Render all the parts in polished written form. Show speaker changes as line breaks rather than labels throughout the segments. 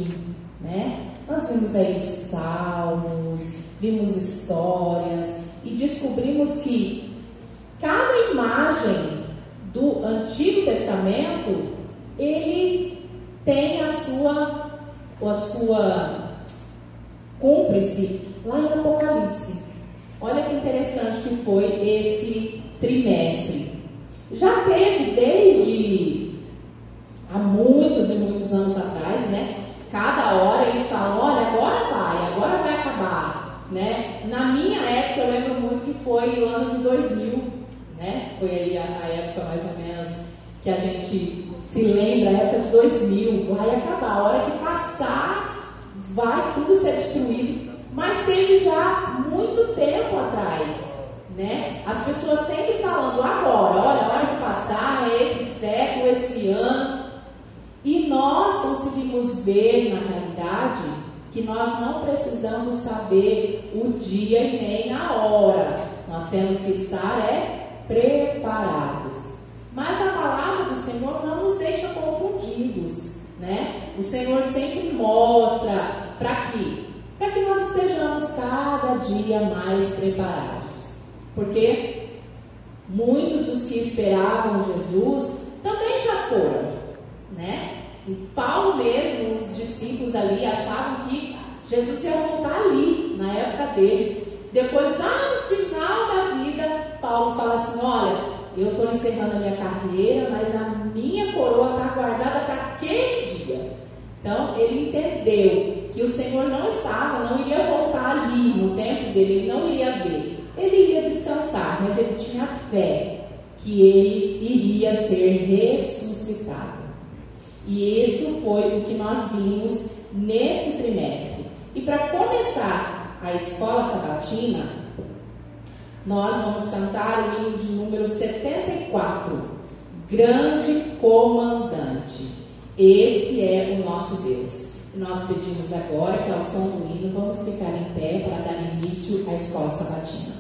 fim, né? Nós vimos aí salmos, vimos histórias e descobrimos que cada imagem do Antigo Testamento, ele tem a sua cúmplice lá em Apocalipse. Olha que interessante que foi esse trimestre. Já teve desde há muitos e muitos anos atrás, né? Cada hora eles falam, olha, agora vai acabar, né? Na minha época, eu lembro muito que foi no ano de 2000, né? Foi aí a época mais ou menos que a gente se lembra, a época de 2000, vai acabar. A hora que passar, vai tudo ser destruído. Mas teve já muito tempo atrás, né? As pessoas sempre falando agora, olha, a hora que passar, é esse século, esse ano. E nós conseguimos ver, na realidade, que nós não precisamos saber o dia e nem a hora. Nós temos que estar preparados. Mas a palavra do Senhor não nos deixa confundidos, né? O Senhor sempre mostra para que nós estejamos cada dia mais preparados. Porque muitos dos que esperavam Jesus também já foram, né? E Paulo mesmo, os discípulos ali achavam que Jesus ia voltar ali, na época deles. Depois, lá no final da vida, Paulo fala assim, olha, eu estou encerrando a minha carreira, mas a minha coroa está guardada para aquele dia. Então, ele entendeu que o Senhor não iria voltar ali no tempo dele, ele não iria ver. Ele ia descansar, mas ele tinha fé que ele iria ser ressuscitado. E isso foi o que nós vimos nesse trimestre. E para começar a escola sabatina, nós vamos cantar o hino de número 74, Grande Comandante. Esse é o nosso Deus. E nós pedimos agora que ao som do hino vamos ficar em pé para dar início à escola sabatina.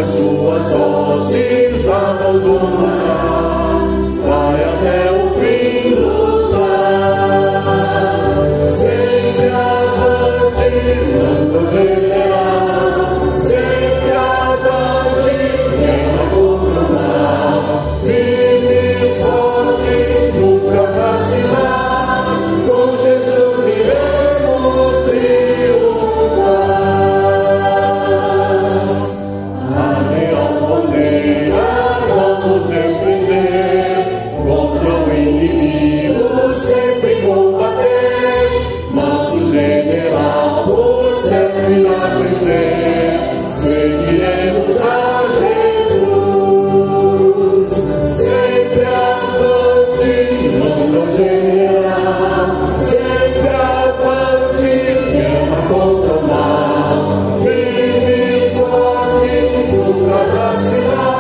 Suas hostes abandonará, vai até o fim lutar, sempre avante, manda general, sempre avante, guerra contra o mal, firmes, fortes, nunca vacilar, com Jesus iremos triunfar. Vamos defender contra o inimigo, sempre combater. Nosso general, por sempre irá vencer. Seguiremos a Jesus, sempre avante, manda o general, sempre avante, guerra contra o mal, firmes, fortes, nunca vacilar.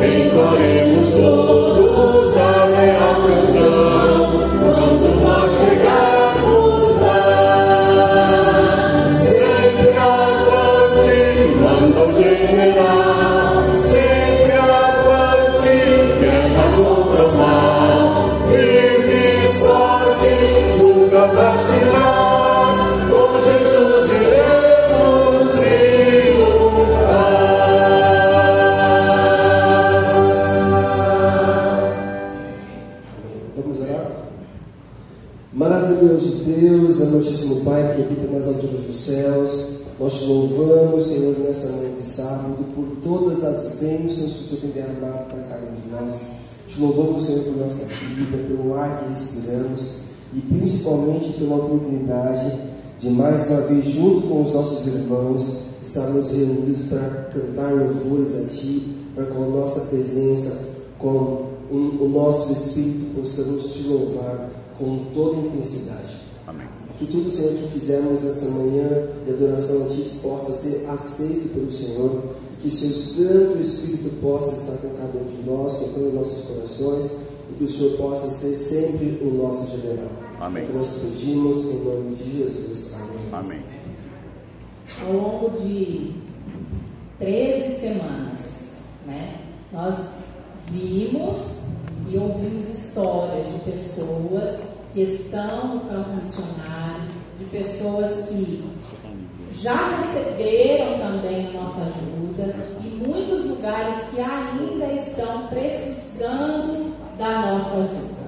Encoremos todos a real canção quando nós chegarmos lá. Sempre avante, manda o general, sempre avante, guerra contra o mal, firmes, fortes, nunca vacilar, com Jesus iremos triunfar.
Maravilhoso Deus, amantíssimo Pai que habita nas alturas dos céus, nós te louvamos, Senhor, nessa manhã de sábado, por todas as bênçãos que o Senhor tem derramado para cada um de nós. Te louvamos, Senhor, por nossa vida, pelo ar que respiramos. e principalmente pela oportunidade de mais uma vez, junto com os nossos irmãos, estarmos reunidos para cantar louvores a Ti, para com a nossa presença, com o nosso Espírito, possamos Te louvar com toda intensidade.
Amém.
Que tudo, Senhor, que fizermos nessa manhã de adoração a Ti possa ser aceito pelo Senhor, que Seu Santo Espírito possa estar com cada um de nós, tocando nossos corações, e que o Senhor possa ser sempre o nosso general.
Amém.
Que nós pedimos em nome de Jesus. Amém.
Amém.
Ao longo de 13 semanas, né, nós vimos e ouvimos histórias de pessoas que estão no campo missionário, de pessoas que já receberam também a nossa ajuda e muitos lugares que ainda estão precisando da nossa ajuda.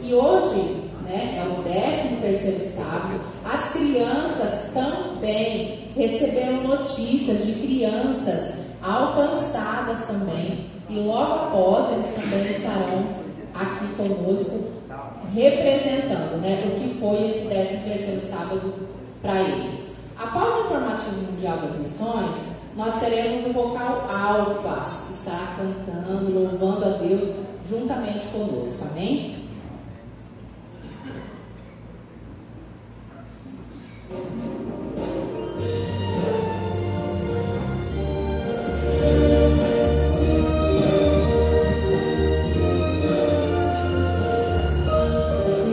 E hoje, né, é o 13º sábado, as crianças também receberam notícias de crianças alcançadas também, e logo após eles também estarão aqui conosco representando, né, o que foi esse 13º sábado para eles. Após o informativo mundial das missões, nós teremos o vocal Alfa, que estará cantando, louvando a Deus juntamente conosco, amém?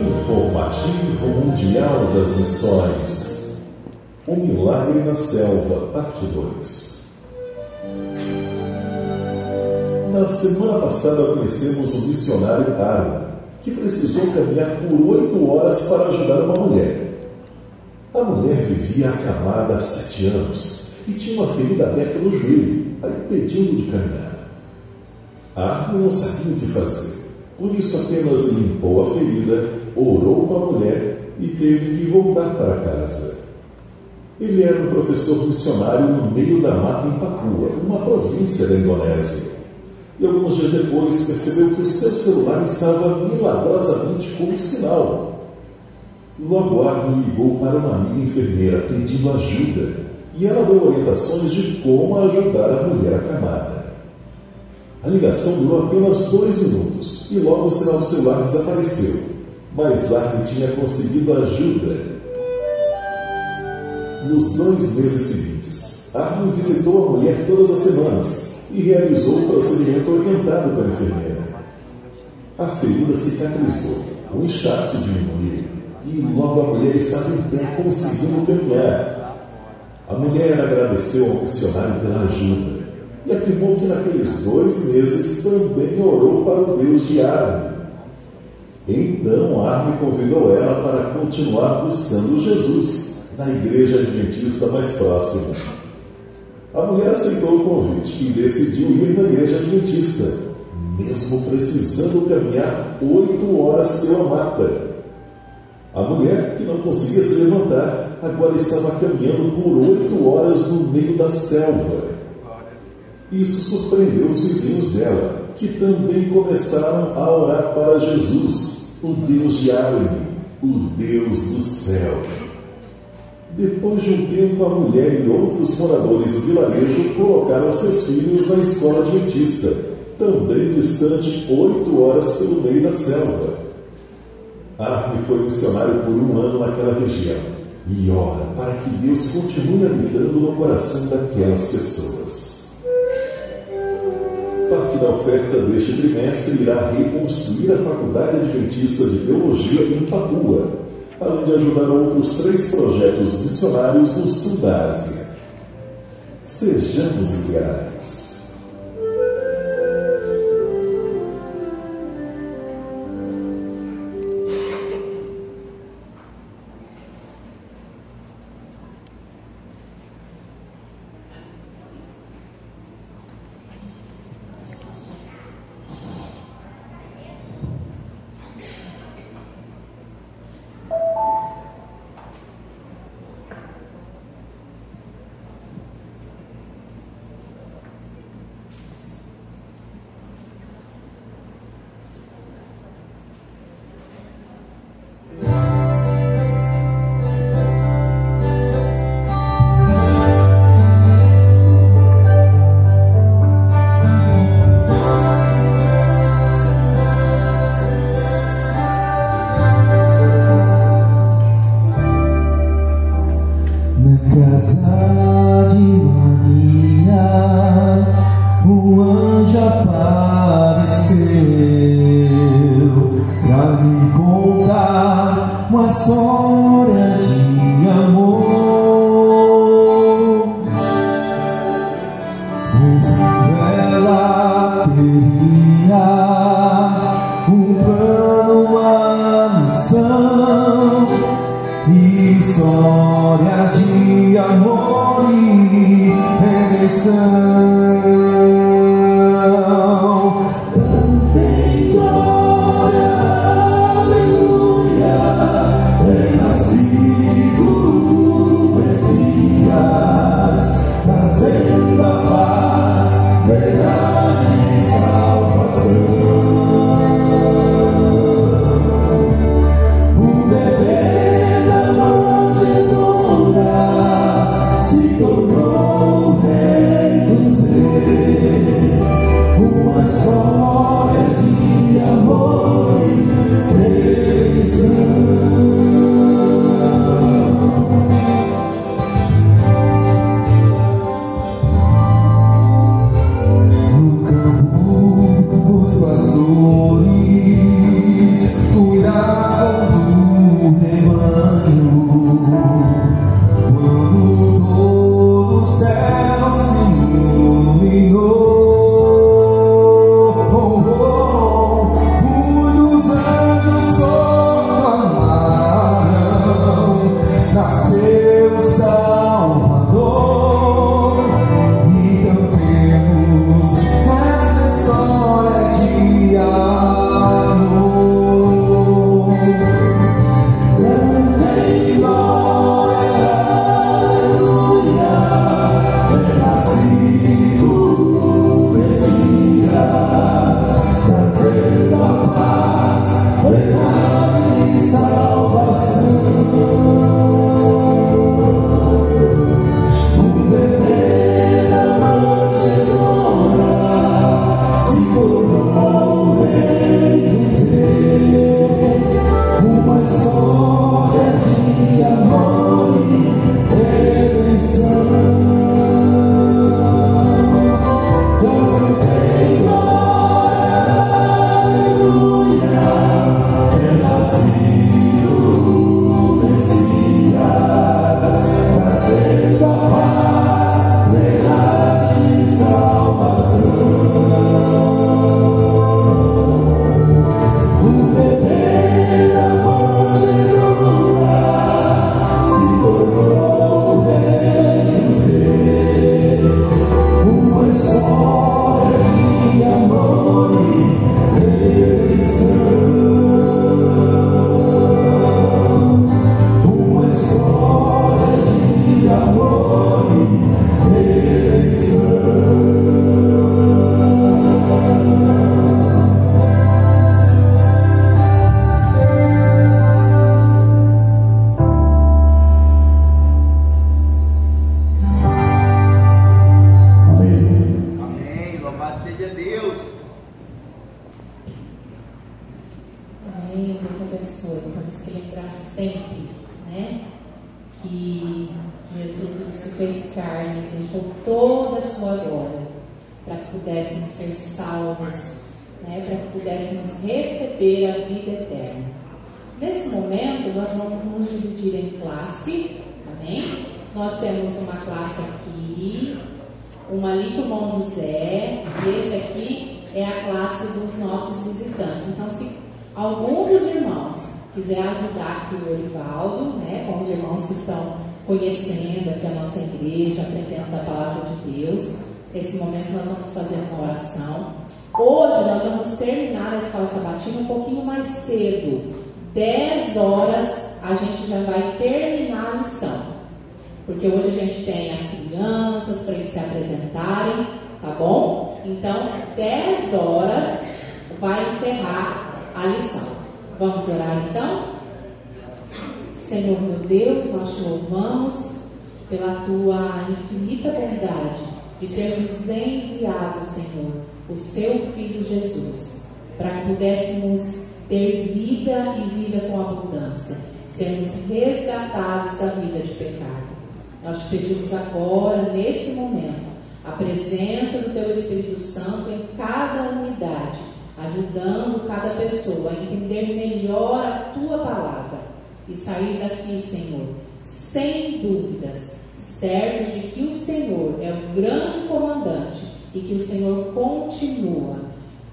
Informativo Mundial das Missões. O Milagre na Selva, parte 2. Na semana passada conhecemos o missionário Arna, que precisou caminhar por 8 horas para ajudar uma mulher. A mulher vivia acamada há 7 anos e tinha uma ferida aberta no joelho, a impedindo de caminhar. Arna não sabia o que fazer, por isso apenas limpou a ferida, orou com a mulher e teve que voltar para casa. Ele era um professor missionário no meio da mata em Papua, uma província da Indonésia. E alguns dias depois percebeu que o seu celular estava milagrosamente com um sinal. Logo Arno ligou para uma amiga enfermeira pedindo ajuda, e ela deu orientações de como ajudar a mulher acamada. A ligação durou apenas 2 minutos, e logo o sinal do celular desapareceu. Mas Arno tinha conseguido ajuda. Nos 2 meses seguintes, Arno visitou a mulher todas as semanas e realizou o procedimento orientado pela enfermeira. A ferida cicatrizou, o inchaço diminuiu e logo a mulher estava em pé conseguindo caminhar. A mulher agradeceu ao missionário pela ajuda e afirmou que naqueles 2 meses também orou para o Deus de Arno. Então Arno convidou ela para continuar buscando Jesus na igreja adventista mais próxima. A mulher aceitou o convite e decidiu ir na igreja adventista, mesmo precisando caminhar 8 horas pela mata. A mulher, que não conseguia se levantar, agora estava caminhando por 8 horas no meio da selva. Isso surpreendeu os vizinhos dela, que também começaram a orar para Jesus, o Deus de Arno, o Deus do céu. Depois de um tempo, a mulher e outros moradores do vilarejo colocaram seus filhos na escola adventista, também distante 8 horas pelo meio da selva. Arno foi missionário por 1 ano naquela região e ora para que Deus continue habitando no coração daquelas pessoas. Parte da oferta deste trimestre irá reconstruir a Faculdade Adventista de Teologia em Papua, além de ajudar outros 3 projetos missionários no sul da Ásia. Sejamos liberais.
história de amor. O fim ela teria um plano, uma missão, histórias de amor e redenção. Cantem glória, aleluia, é nascido o Messias, trazendo a paz, verdade e salvação. O bebê da manjedoura se tornou o rei dos reis, uma história de amor e redenção. No campo os pastores cuidavam do rebanho, quando todo o céu se iluminou. Muitos anjos proclamaram: nasceu o Salvador. E cantemos essa história de amor. Cantem glória, aleluia, é nascido o Messias, trazendo a paz, verdade e salvação. O bebê da manjedoura se tornou o rei dos reis, uma história de amor e redenção. Cantem glória, aleluia, é nascido o Messias, trazendo a paz, verdade e salvação. O bebê da manjedoura se tornou o rei dos reis, uma história de amor e redenção. Uma história de amor e redenção.
Amém. Louvado seja Deus.
Amém, Deus abençoe. Temos que lembrar sempre, né, que Jesus ele se fez carne, deixou toda a sua glória para que pudéssemos ser salvos, né, para que pudéssemos receber a vida eterna. Nesse momento, nós vamos nos dividir em classe, amém? Nós temos uma classe aqui, uma ali com o irmão José, e esse aqui é a classe dos nossos visitantes. Então, se algum dos irmãos quiser ajudar aqui o Orivaldo, né, com os irmãos que estão conhecendo aqui a nossa igreja, aprendendo da palavra de Deus, nesse momento nós vamos fazer uma oração. Hoje nós vamos terminar a escola sabatina um pouquinho mais cedo, 10 horas a gente já vai terminar a lição, porque hoje a gente tem as crianças para eles se apresentarem, tá bom? Então 10 horas vai encerrar a lição. Vamos orar então? Senhor meu Deus, nós te louvamos pela tua infinita bondade de ter nos enviado, Senhor, o seu Filho Jesus, para que pudéssemos ter vida e vida com abundância, sermos resgatados da vida de pecado. Nós te pedimos agora, nesse momento, a presença do teu Espírito Santo em cada unidade, ajudando cada pessoa a entender melhor a tua palavra e sair daqui, Senhor, sem dúvidas, certos de que o Senhor é o grande comandante e que o Senhor continua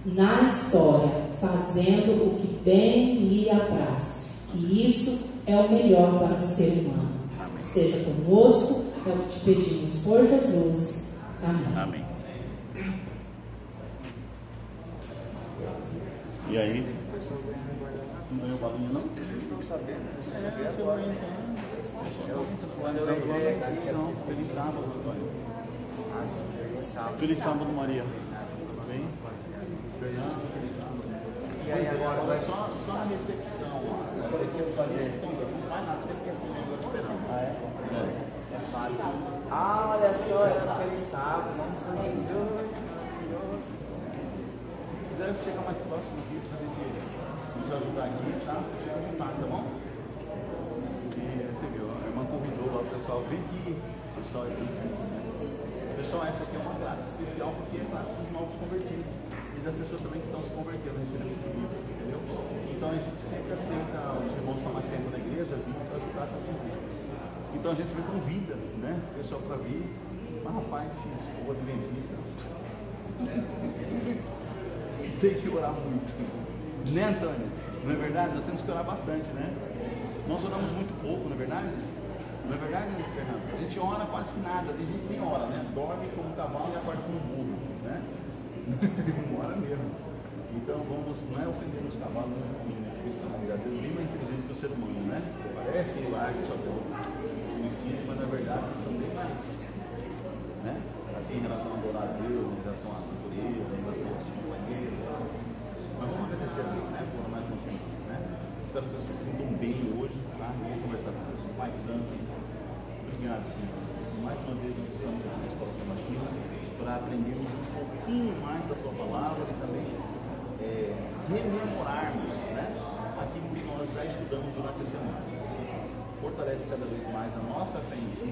na história, fazendo o que bem lhe apraz. Que isso é o melhor para o ser humano. Esteja conosco, é o que te pedimos por Jesus. Amém.
Amém. E aí? Não ganhou balinha, não? Estou sabendo. Quando eu lembrei aqui, não. Feliz sábado, Antônio. Feliz sábado, Maria. Bem? Fernando, feliz sábado. E aí agora só na recepção. Não sei se eu fazer. Não vai nada, você tem que ter esperando. Ah, é? É fácil.
Ah, olha só, essa feliz sábado, vamos sorriso.
Se quiser chegar mais próximo aqui para a gente nos ajudar aqui, tá? Você chega à vontade, tá bom? E você viu, a irmã convidou lá o pessoal, vem aqui, pessoal aqui. Pessoal, essa aqui é uma classe especial porque é a classe dos novos convertidos e das pessoas também que estão se convertendo, recebendo o Cristo, entendeu? Então a gente sempre aceita os irmãos que estão mais tempo na igreja, vir para ajudar a converter. Então a gente sempre convida, né, o pessoal para vir, mas rapaz, é difícil, o adventista tem que orar muito, né, Antônio? Não é verdade? Nós temos que orar bastante, né? Nós oramos muito pouco, não é verdade? Não é verdade, Fernando? A gente ora quase que nada, tem gente que nem ora, né? Dorme como um cavalo e acorda como um burro, né? Não ora mesmo. Então vamos, não é ofender os cavalos, porque são, Deus bem mais inteligentes que o ser humano, né? Parece que lá que só tem o instinto, mas na verdade são bem mais, né? Assim, em relação a adorar a Deus, em relação à natureza, em relação aos companheiros. Mas vamos agradecer a Deus, né? Por mais uma semana, né? Espero que vocês se sintam bem hoje, tá? Vamos conversar com Deus. Pai Santo, obrigado, Senhor. Mais uma vez nós estamos aqui na Escola Sabatina para aprendermos um pouquinho mais da Sua palavra e também rememorarmos, né? Aquilo que nós já estudamos durante a semana. Fortalece cada vez mais a nossa fé em Ti,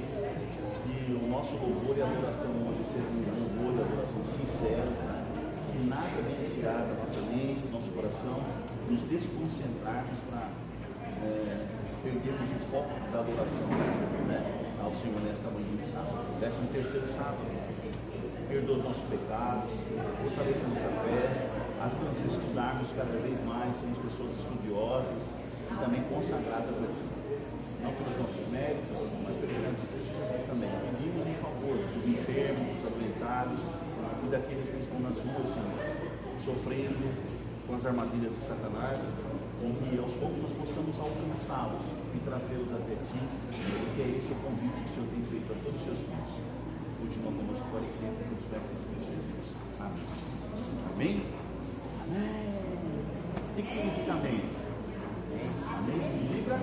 e o nosso louvor e adoração hoje seja um louvor e adoração sincero, né? Que nada venha tirar da nossa mente, do nosso coração, nos desconcentrarmos para perdermos o foco da adoração, né, ao Senhor nesta manhã de sábado. 13º sábado, perdoa os nossos pecados, fortaleça a nossa fé, ajuda-nos a estudarmos cada vez mais, sermos pessoas estudiosas e também consagradas a Ti. Não pelos nossos méritos, mas pelos nossos também. Pedimos em favor dos enfermos, dos adoentados e daqueles que estão nas ruas, Senhor, sofrendo com as armadilhas de Satanás, e que aos poucos nós possamos alcançá-los e trazê-los até Ti, porque é esse o convite que o Senhor tem feito a todos os seus filhos. Continua conosco para sempre, nos pés de Jesus. Amém. Amém? Amém. O que significa amém? Amém significa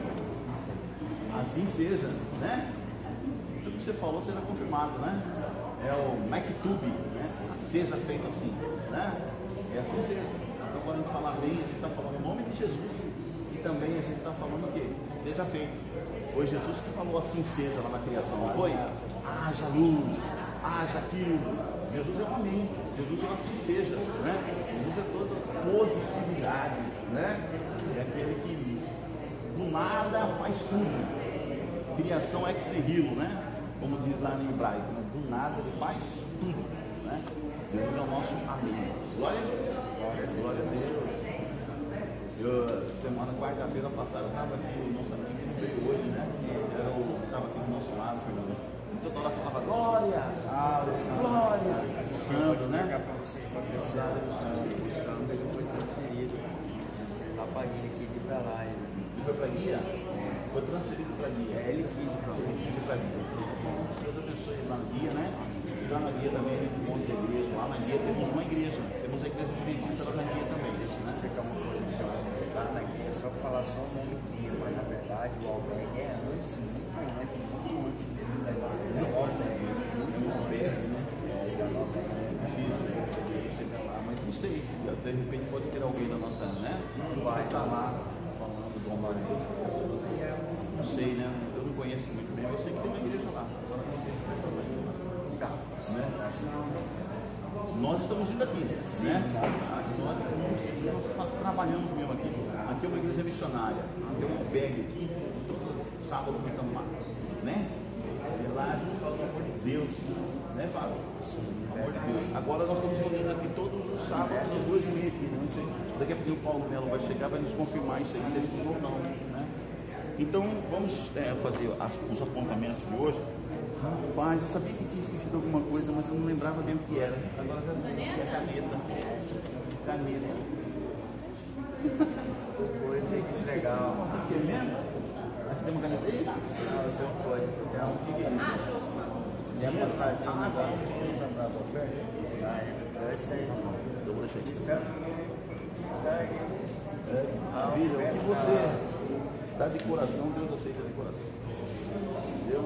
assim seja, né? Tudo que você falou será confirmado, né? É o Maktub, né? Seja feito assim, né? É assim seja. Então quando a gente fala amém, a gente está falando o nome de Jesus e também a gente está falando o quê? Seja feito. Foi Jesus que falou assim seja lá na criação, não foi? Haja luz, haja aquilo. Jesus é um amém. Jesus é um assim seja, né? Jesus é toda positividade, né? É aquele que do nada faz tudo. Criação ex nihilo, né? Como diz lá em hebraico, né? Do nada ele faz tudo, né? Deus é o nosso amém. Glória a Deus. Semana, quarta-feira passada, estava aqui, o nosso amigo que veio hoje, né? Estava aqui do nosso lado, Fernando. Toda hora falava glória, glória, santo, né?
O santo ele foi transferido da Bahia aqui de pra lá.
Ele foi para guia? Foi transferido para guia.
Ele quis
para guia. Deus abençoe lá na guia, né? E lá na guia também tem um monte de igreja. Lá na guia temos uma igreja. Temos a igreja adventista lá na guia também. Né?
Ficar uma coisa que lá na guia é só falar só o nome guia, mas na verdade o albergue é antes, muito antes mesmo da guia. É um albergue, né?
Difícil chegar lá, mas não sei se de repente pode ter alguém da nossa, né? Não vai estar lá falando do amor de Deus. Não sei, né? Eu não conheço muito bem, eu sei que tem uma igreja lá. Agora não sei se vai estar lá. Né? Nós estamos indo aqui, né? Nós trabalhamos mesmo aqui. Aqui é uma igreja missionária. Tem um albergue aqui sábado cantando lá, né? E lá a gente fala do amor de Deus, né, Fábio? Amor de Deus. Agora nós estamos reunindo aqui todos os sábados, às 2h30 aqui, né? Não sei, daqui a pouco o Paulo Melo vai chegar, vai nos confirmar isso aí, se ele sim ou não, né? Então, vamos fazer os apontamentos de hoje. Pai, eu sabia que tinha esquecido alguma coisa, mas eu não lembrava bem o que era. Agora já sei, é caneta. Caneta.
Foi, tem que entregar.
O que é mesmo? Aí você tem uma caneta aí?
Não, eu tenho coisa. Então, o que é isso? É pra trazer um negócio que tem pra oferta? É isso aí.
Eu vou deixar aqui.
Filho,
O que você dá de coração, Deus aceita de coração. Entendeu?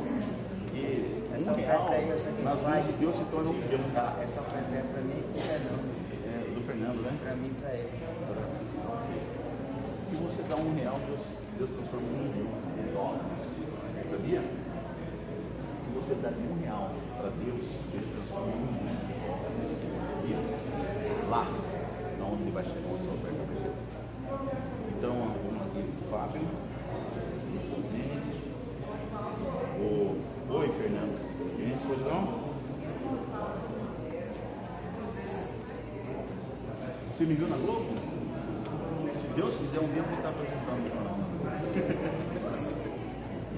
E
essa
R$1
oferta aí, eu sei que
nas
vai.
mãos de Deus se torna R$1.
essa oferta é pra mim e pra não.
É, do Fernando, né?
Pra mim e pra ele.
Se você dá R$1, Deus transforma em dólares. Sabia? Se você dá de R$1 para Deus, Ele transforma em dólares. E lá, onde ele vai chegar, onde essa oferta vai chegar. Então, vamos aqui, Fábio. Oi, Fernando. Gente, pois não? Você me viu na Globo? Se Deus quiser, um dia eu vou estar apresentando no canal.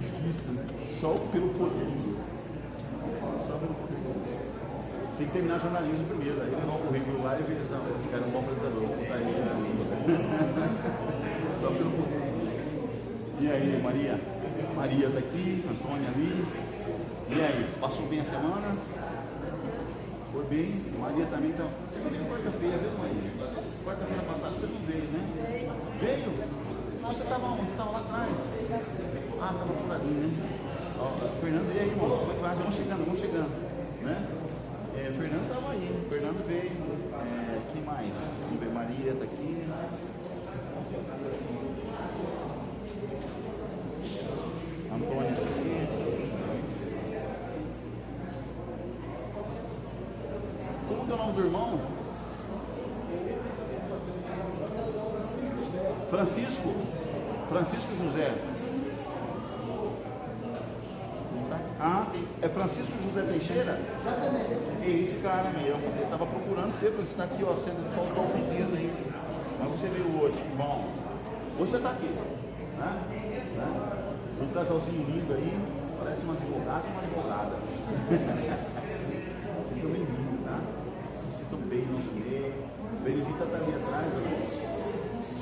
Difícil, né? Só pelo poder de Deus. Só pelo poder de Deus. Tem que terminar jornalismo primeiro. Aí levar o currículo lá e ver esse cara é um bom apresentador. Vou botar ele na língua. Só pelo poder de Deus. E aí, Maria? Maria está aqui, Antônia ali. E aí, passou bem a semana? Foi bem? Maria também está. Você não veio quarta-feira, viu, Maria? Quarta-feira passada você não veio, né? Veio? Você estava onde? Você estava lá atrás. Ah, estava por ali, né? Ó, Fernando, e aí, irmão? Como é que vai? Vamos chegando, né? Fernando estava aí, Fernando veio. Quem mais? Vamos ver, Maria está aqui. Antônia está aqui. Como que é o nome do irmão? Francisco. Francisco José. Ah, é Francisco José Teixeira? É esse cara mesmo. Ele estava procurando você, você está aqui, ó, sendo faltou alguns dias aí. Mas você veio hoje, que bom. Você está aqui, né? Um casalzinho lindo aí, parece um advogado e uma advogada. Sejam bem-vindos, tá? Se sintam bem no nosso meio. Benedita está ali atrás, ó.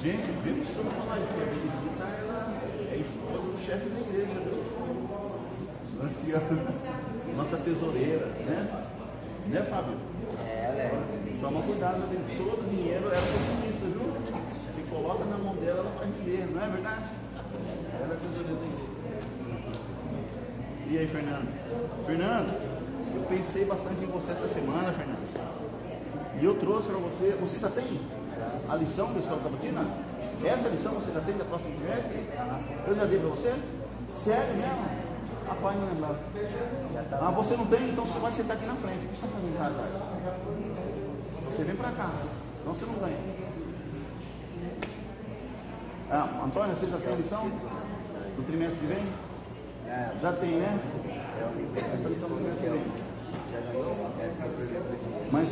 Gente, vemos sobre falar aqui. A Benedita, ela é esposa do chefe da igreja, viu? Anciana, nossa tesoureira, né? Né, Fábio?
Ela é.
Toma cuidado, todo o dinheiro ela é comunista, viu? Se coloca na mão dela, ela faz dinheiro, não é verdade? Ela é tesoureira da igreja. E aí, Fernando? Fernando, eu pensei bastante em você essa semana, Fernando. E eu trouxe para você. Você já tem a lição da Escola Sabatina? Essa lição você já tem da próxima trimestre? Eu já dei para você? Sério mesmo? Rapaz, não lembrava. Ah, você não tem? Então você vai sentar aqui na frente. O que você está fazendo lá atrás? Você vem para cá. Então você não ganha. Ah, Antônia, você já tem a lição? Do trimestre que vem? Já tem, né? Essa lição do trimestre que vem. Mas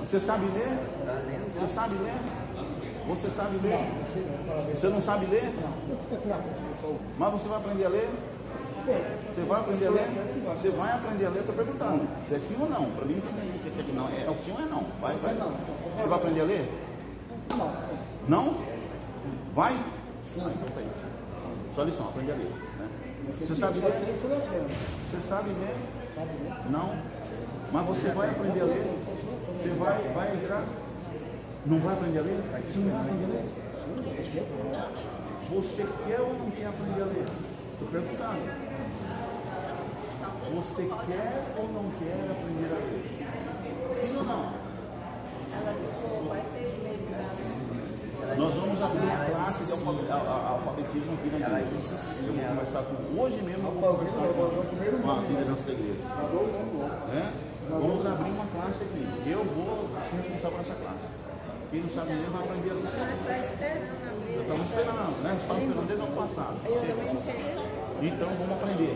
você sabe ler? Você sabe ler? Você sabe ler? Você não sabe ler? Mas você vai aprender a ler? Você vai aprender a ler? Você vai aprender a ler? Estou perguntando. Se é sim ou não? Para mim não tem não. É o sim ou é não? Vai. Você vai aprender a ler? Não. Não? Vai? Sim. Ah, então tá aí. Só lição, aprender a ler. Né? Você sabe ler? Você sabe ler? Não. Mas você vai aprender a ler? Você vai entrar? Não vai aprender a ler? Sim, vai aprender a ler. Você quer ou não quer aprender a ler? Estou perguntando. Você quer ou não quer aprender a ler? Sim ou não? Nós vamos abrir uma classe de alfabetismo aqui na igreja. Eu vou conversar com... Hoje mesmo eu vou conversar com a liderança da igreja. Vamos abrir uma classe aqui. Eu vou ser responsável nessa classe. Quem não sabe ler vai aprender a ler.
Mas está esperando a ver.
Estamos esperando, né? Estamos esperando desde o ano passado.
Eu também cheguei.
Então vamos aprender.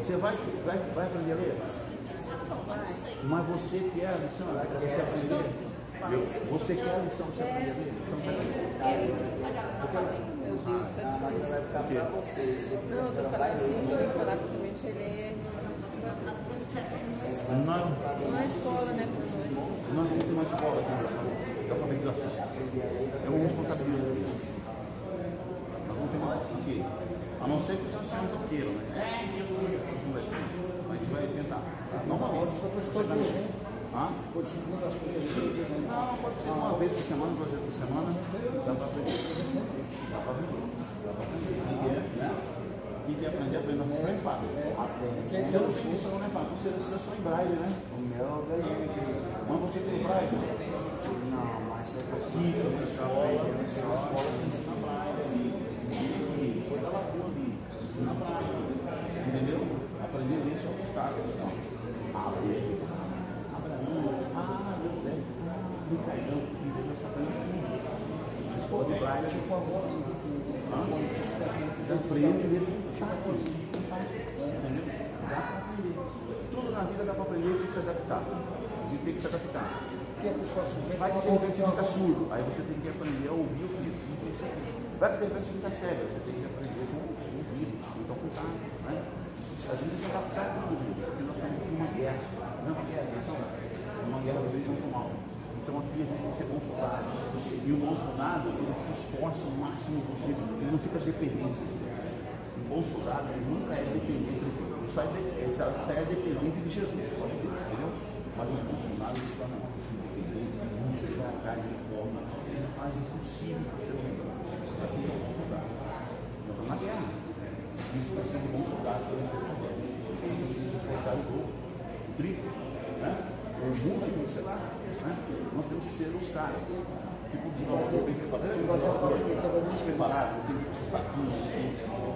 Você vai aprender a ler? Mas você quer a lição para você aprender? Você quer a lição para você aprender a ler? Então tá aqui.
Meu Deus, é difícil.
Vai ficar para vocês.
Não, eu tô falando assim, eu vou falar que eu também sei ler na escola, né?
Nós temos uma escola de alfabetização. É uma responsabilidade. Nós vamos ter uma aqui. A não ser que os anciãos não queiram, né? A gente vai tentar. Novamente. Pode ser duas ações. Não, pode ser uma vez por semana, duas vezes por semana. Dá para aprender. Dá para aprender. Quem quer aprender, aprende. Não é fácil. Você não tem isso, não é fácil. Você só em braille, né?
O meu eu ganhei.
Mas você tem o braille?
Não, mas é
Aqui, na escola que ensina braille ali. E depois da lagoa ali. Ensina braille. Entendeu? Aprender a ler só obstáculos. Abraão, José, Micael, entendeu? Essa aprende escola de braille, por favor. Aprende a ler entendeu? Dá para aprender. Tudo na vida dá para aprender, tem que se adaptar. A gente tem que se adaptar. Vai que de repente você fica surdo, aí você tem que aprender a ouvir o que vai que de repente você fica cego, você tem que aprender a ouvir, então cuidar, né? A gente tem que adaptar tudo isso, porque nós estamos em uma guerra, não é uma guerra, uma guerra do bem contra o mal. Então aqui a gente tem que ser bom soldado. E o bom soldado, ele se esforça o máximo possível, ele não fica dependente. O bom soldado, ele nunca é dependente, ele só é dependente de Jesus, entendeu? Mas o bom soldado, ele se torna uma pessoa independente, ele chega a carne de forma, ele faz o possível para ser bom. Assim é o bom soldado. Nós estamos na guerra. Isso precisa de bom soldado para ser soldado. Isso precisa esforçar o grupo, o triplo, né? O múltiplo, sei lá. Né? Nós temos que ser os caras. Tipo de nós bem preparado, tem saquinhos,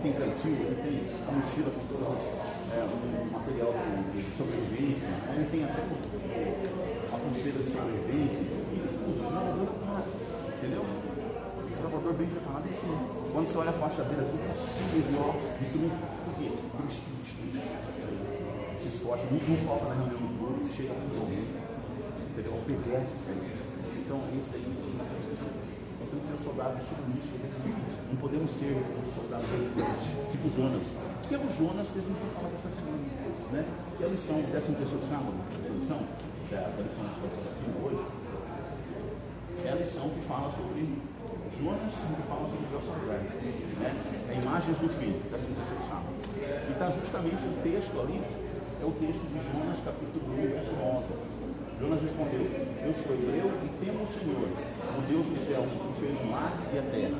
tem cantil, tem a mochila com um material de sobrevivência, ele tem até a pulseira de sobrevivente, e tem tudo, o lavador é fácil, entendeu? O lavador bem preparado é assim. Quando você olha a faixa dele assim, está cheio de ó, de trunfo. Por quê? Por estudo. Se esforça, não falta na reunião do grupo, chega puntualmente, entendeu? Obedece isso aí. Então, isso aí, nós temos que ter soldados submissos. Não podemos ter soldados tipo Jonas. Que é o Jonas que a gente vai falar dessa semana, né? Que é a lição, 13º sábado, essa lição, da lição que nós estamos aqui hoje, é a lição que fala sobre Jonas, que fala sobre Belsazar, né? É imagens do filho, 13º sábado. E está justamente o texto ali, é o texto de Jonas, capítulo 1, verso 9. Jonas respondeu: eu sou hebreu e temo o Senhor, o Deus do céu, que fez o mar e a terra.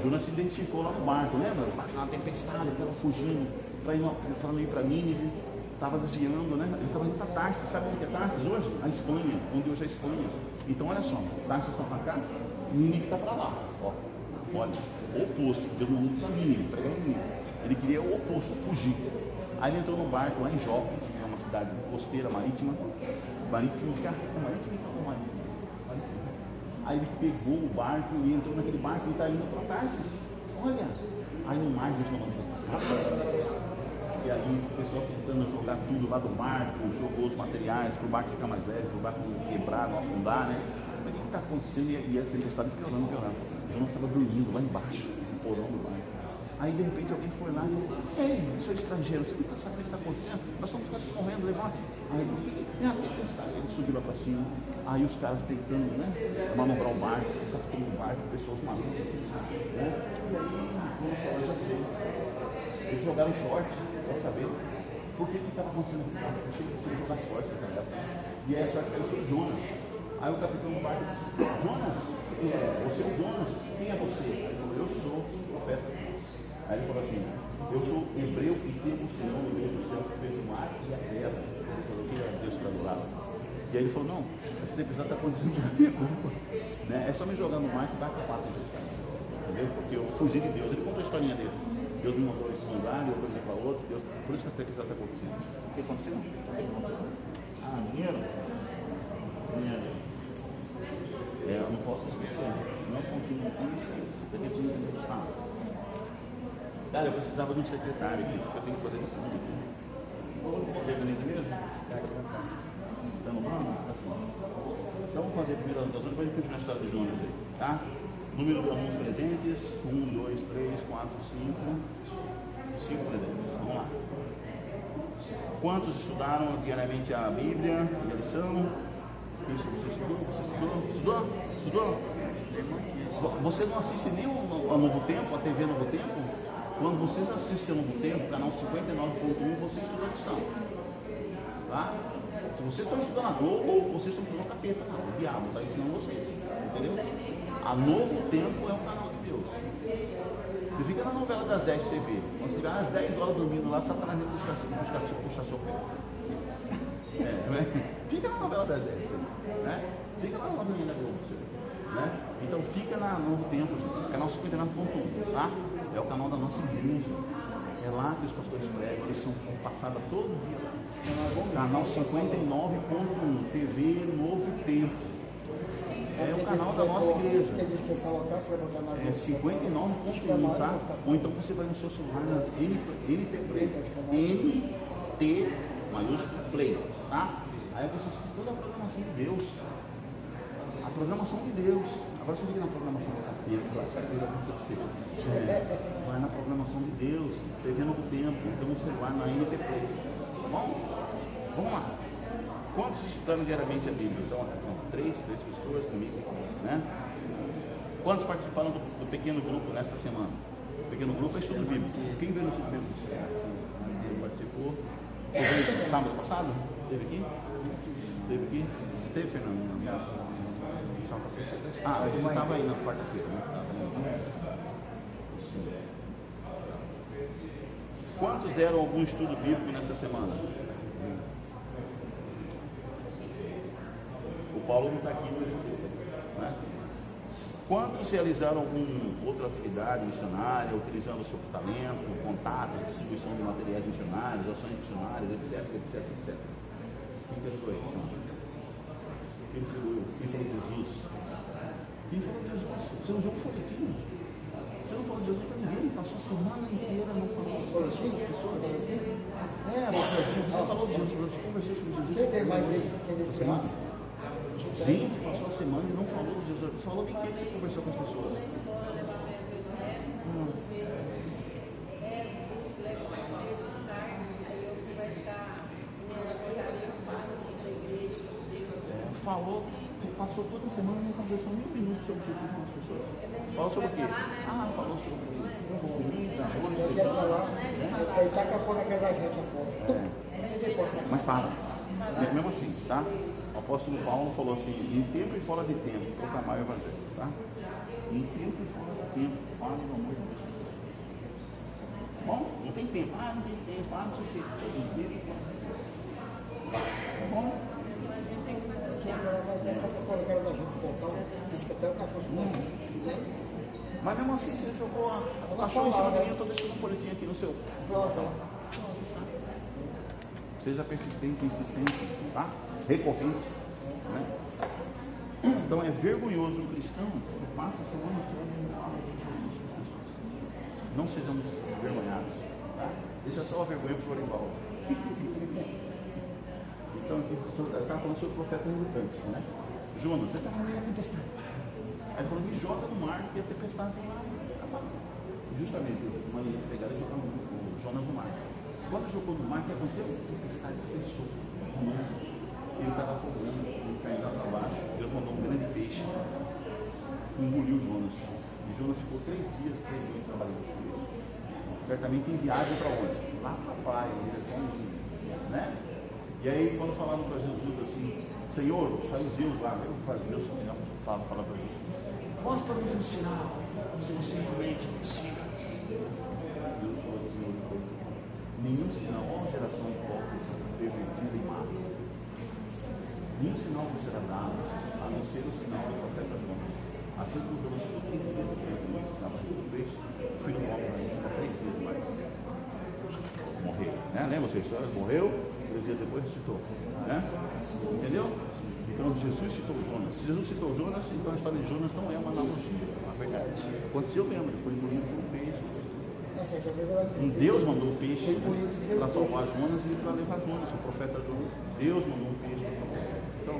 Jonas se identificou lá no barco, lembra? Na tempestade, ele estava fugindo para não ir para Nínive, estava desviando, né? Ele estava indo para Tarsis. Sabe onde é Tarsis hoje? A Espanha, onde hoje é a Espanha. Então, olha só, Tarsis está para cá, Nínive está para lá. Ó, olha, o oposto. Deus não indo para Nínive, para Nínive. Ele queria o oposto, fugir. Aí ele entrou no barco lá em Jope, que é uma cidade costeira marítima. Aí ele pegou o barco e entrou naquele barco e está indo para Tarsis. Olha, aí no mar Deus não e aí o pessoal tentando jogar tudo lá do barco, jogou os materiais para o barco ficar mais leve, para o barco não quebrar, não afundar, né? Mas o que está acontecendo? E a tempestade piorando. Jonas estava dormindo lá embaixo, no porão do barco. Aí de repente alguém foi lá e falou: ei, sou estrangeiro, você não sabe o que está acontecendo? Nós estamos quase morrendo, levanta. Aí ele subiu lá para cima. Aí os caras tentando, né, manobrar o barco, capturando o barco, pessoas malucas, né? E aí, vamos falar, já sei. Eles jogaram sorte, quer saber por que estava acontecendo aqui? Eu achei que eles jogar sorte naquela época. E aí a sorte caiu sobre Jonas. Aí o capitão do barco disse: Jonas, você é o Jonas, quem é você? Ele falou: eu sou o profeta de Deus. Aí ele falou assim: eu sou hebreu e temo o Senhor, o Deus do céu, que fez o mar e a terra. Ele falou: que é Deus que adorava. E aí ele falou: não, esse episódio está acontecendo por minha culpa, né? É só me jogar no mar que vai acabar com esse cara. Entendeu? Porque eu fugi de Deus. Ele contou a historinha dele. Deus me mandou esse lugar, eu fui para outro. Deus... Por isso que esse episódio está acontecendo. O que aconteceu? Ah, dinheiro? Dinheiro. Eu não posso esquecer. Não continuo com isso. Eu tenho que me preocupar. Cara, eu precisava de um secretário aqui, porque eu tenho que fazer isso tudo aqui. Tem caneta mesmo? Tá no plano? Então vamos fazer a primeira anotação, depois a gente continua a história de Jonas aí, tá? Número de alunos presentes, 1, 2, 3, 4, 5 presentes. Vamos lá. Quantos estudaram diariamente a Bíblia e a lição? Você estudou? Você não assiste nem a Novo Tempo, a TV Novo Tempo? Quando vocês assistem ao Novo Tempo, canal 59.1, você estuda a lição. Tá? Se vocês estão estudando a Globo, vocês estão estudando o capeta, não, o diabo está ensinando vocês. Entendeu? A Novo Tempo é um canal de Deus. Você fica na novela das 10 você vê. Quando você estiver às 10 horas dormindo lá, Satanás vem puxar seu pé. Fica na novela das 10, né? Fica lá na novelinha da Globo, né? Então fica na Novo Tempo, canal 59.1, tá? É o canal da nossa igreja. É lá que os pastores pregam, eles são passados todo dia lá. Canal 59.1, TV Novo Tempo. É o canal da nossa igreja. É 59.1, tá? Ou então você vai no seu celular na NT Play. NT maiúsculo Play, tá? Aí você assiste toda a programação de Deus. A programação de Deus. Agora você fica na programação do carteiro, que vai acontecer com você. Vai na programação de Deus, TV Novo Tempo, então no celular na NT Play. Tá bom? Vamos lá. Quantos estudaram diariamente a Bíblia? Então, três pessoas comigo, né? Quantos participaram do pequeno grupo nesta semana? O pequeno grupo é estudo bíblico. Quem veio no estudo bíblico? Quem participou? Você veio sábado passado? Teve aqui? Teve aqui? Você teve, Fernando? Ah, você estava aí na quarta-feira, né? Quantos deram algum estudo bíblico nessa semana? O Paulo não está aqui, né? Quantos realizaram alguma outra atividade missionária, utilizando o seu talento, contato, distribuição de materiais missionários, ações missionárias, etc. Quem pensou isso? Quem distribuiu? Quem falou de Jesus? Quem falou de Jesus? Você não viu o folhetim? Você não falou de Jesus para ninguém, passou a semana inteira não falando para as pessoas. Você falou de Jesus, você conversou sobre Jesus. Gente, passou a semana e não falou de Jesus. Falou de que você conversou com as pessoas? Falou, passou toda a semana e não conversou nem um minuto sobre Jesus com as pessoas. Falou sobre o quê? Falou sobre comida,
Aí tá com a porra daquela agência fora.
Mas fala, mesmo assim, tá? O apóstolo Paulo falou assim, em tempo e fora de tempo, proclamar o evangelho, tá? Em tempo e fora de tempo, fala do amor de Deus. Bom, não tem tempo, não tem tempo, não sei o que, tem tempo e fora de tempo. Tá bom? Mas mesmo assim, você jogou achou em cima de mim, eu estou deixando um folhetim aqui no seu. Seja persistente, insistente, tá? Recorrente, né? Então é vergonhoso um cristão que passa a semana toda e não fala de Jesus. Não sejamos vergonhados, tá? Deixa só a vergonha para o Orival. Então aqui eu estava falando sobre o profeta relutante, né? Jonas, você estava no meio da tempestade. Aí ele falou, me joga no mar, que ia ter tempestade no mar. Justamente, uma ilha pegaram e jogaram o Jonas no mar. Quando jogou no mar, o que aconteceu? A tempestade cessou. Ele estava afogando, ele caindo lá para baixo. Deus mandou um grande peixe que engoliu Jonas. E Jonas ficou 3 dias trabalhando nesse peixe. Certamente em viagem para onde? Lá para a praia, em direção aos rios, né? E aí, quando falaram para Jesus assim, Senhor, os fariseus lá, os fariseus falaram para Jesus, mostra-nos um sinal, se você realmente me ensina. Deus falou assim, nenhum sinal, ó geração hipócrita, pervertida e má. Nenhum sinal vos será dado, a não ser o sinal do profeta Jonas. Assim como Jonas ficou 3 dias estava no peixe, o filho do homem ainda 3 dias mais. Morreu, né? Lembra essa história? Morreu, 3 dias depois ressuscitou, né? Entendeu? Então Jesus citou Jonas. Se Jesus citou Jonas, então a história de Jonas não é uma analogia. Na verdade, aconteceu mesmo, ele foi engolido por um peixe. E Deus mandou o peixe para salvar Jonas e para levar Jonas, o profeta Jonas. Deus mandou um peixe para salvar. Então,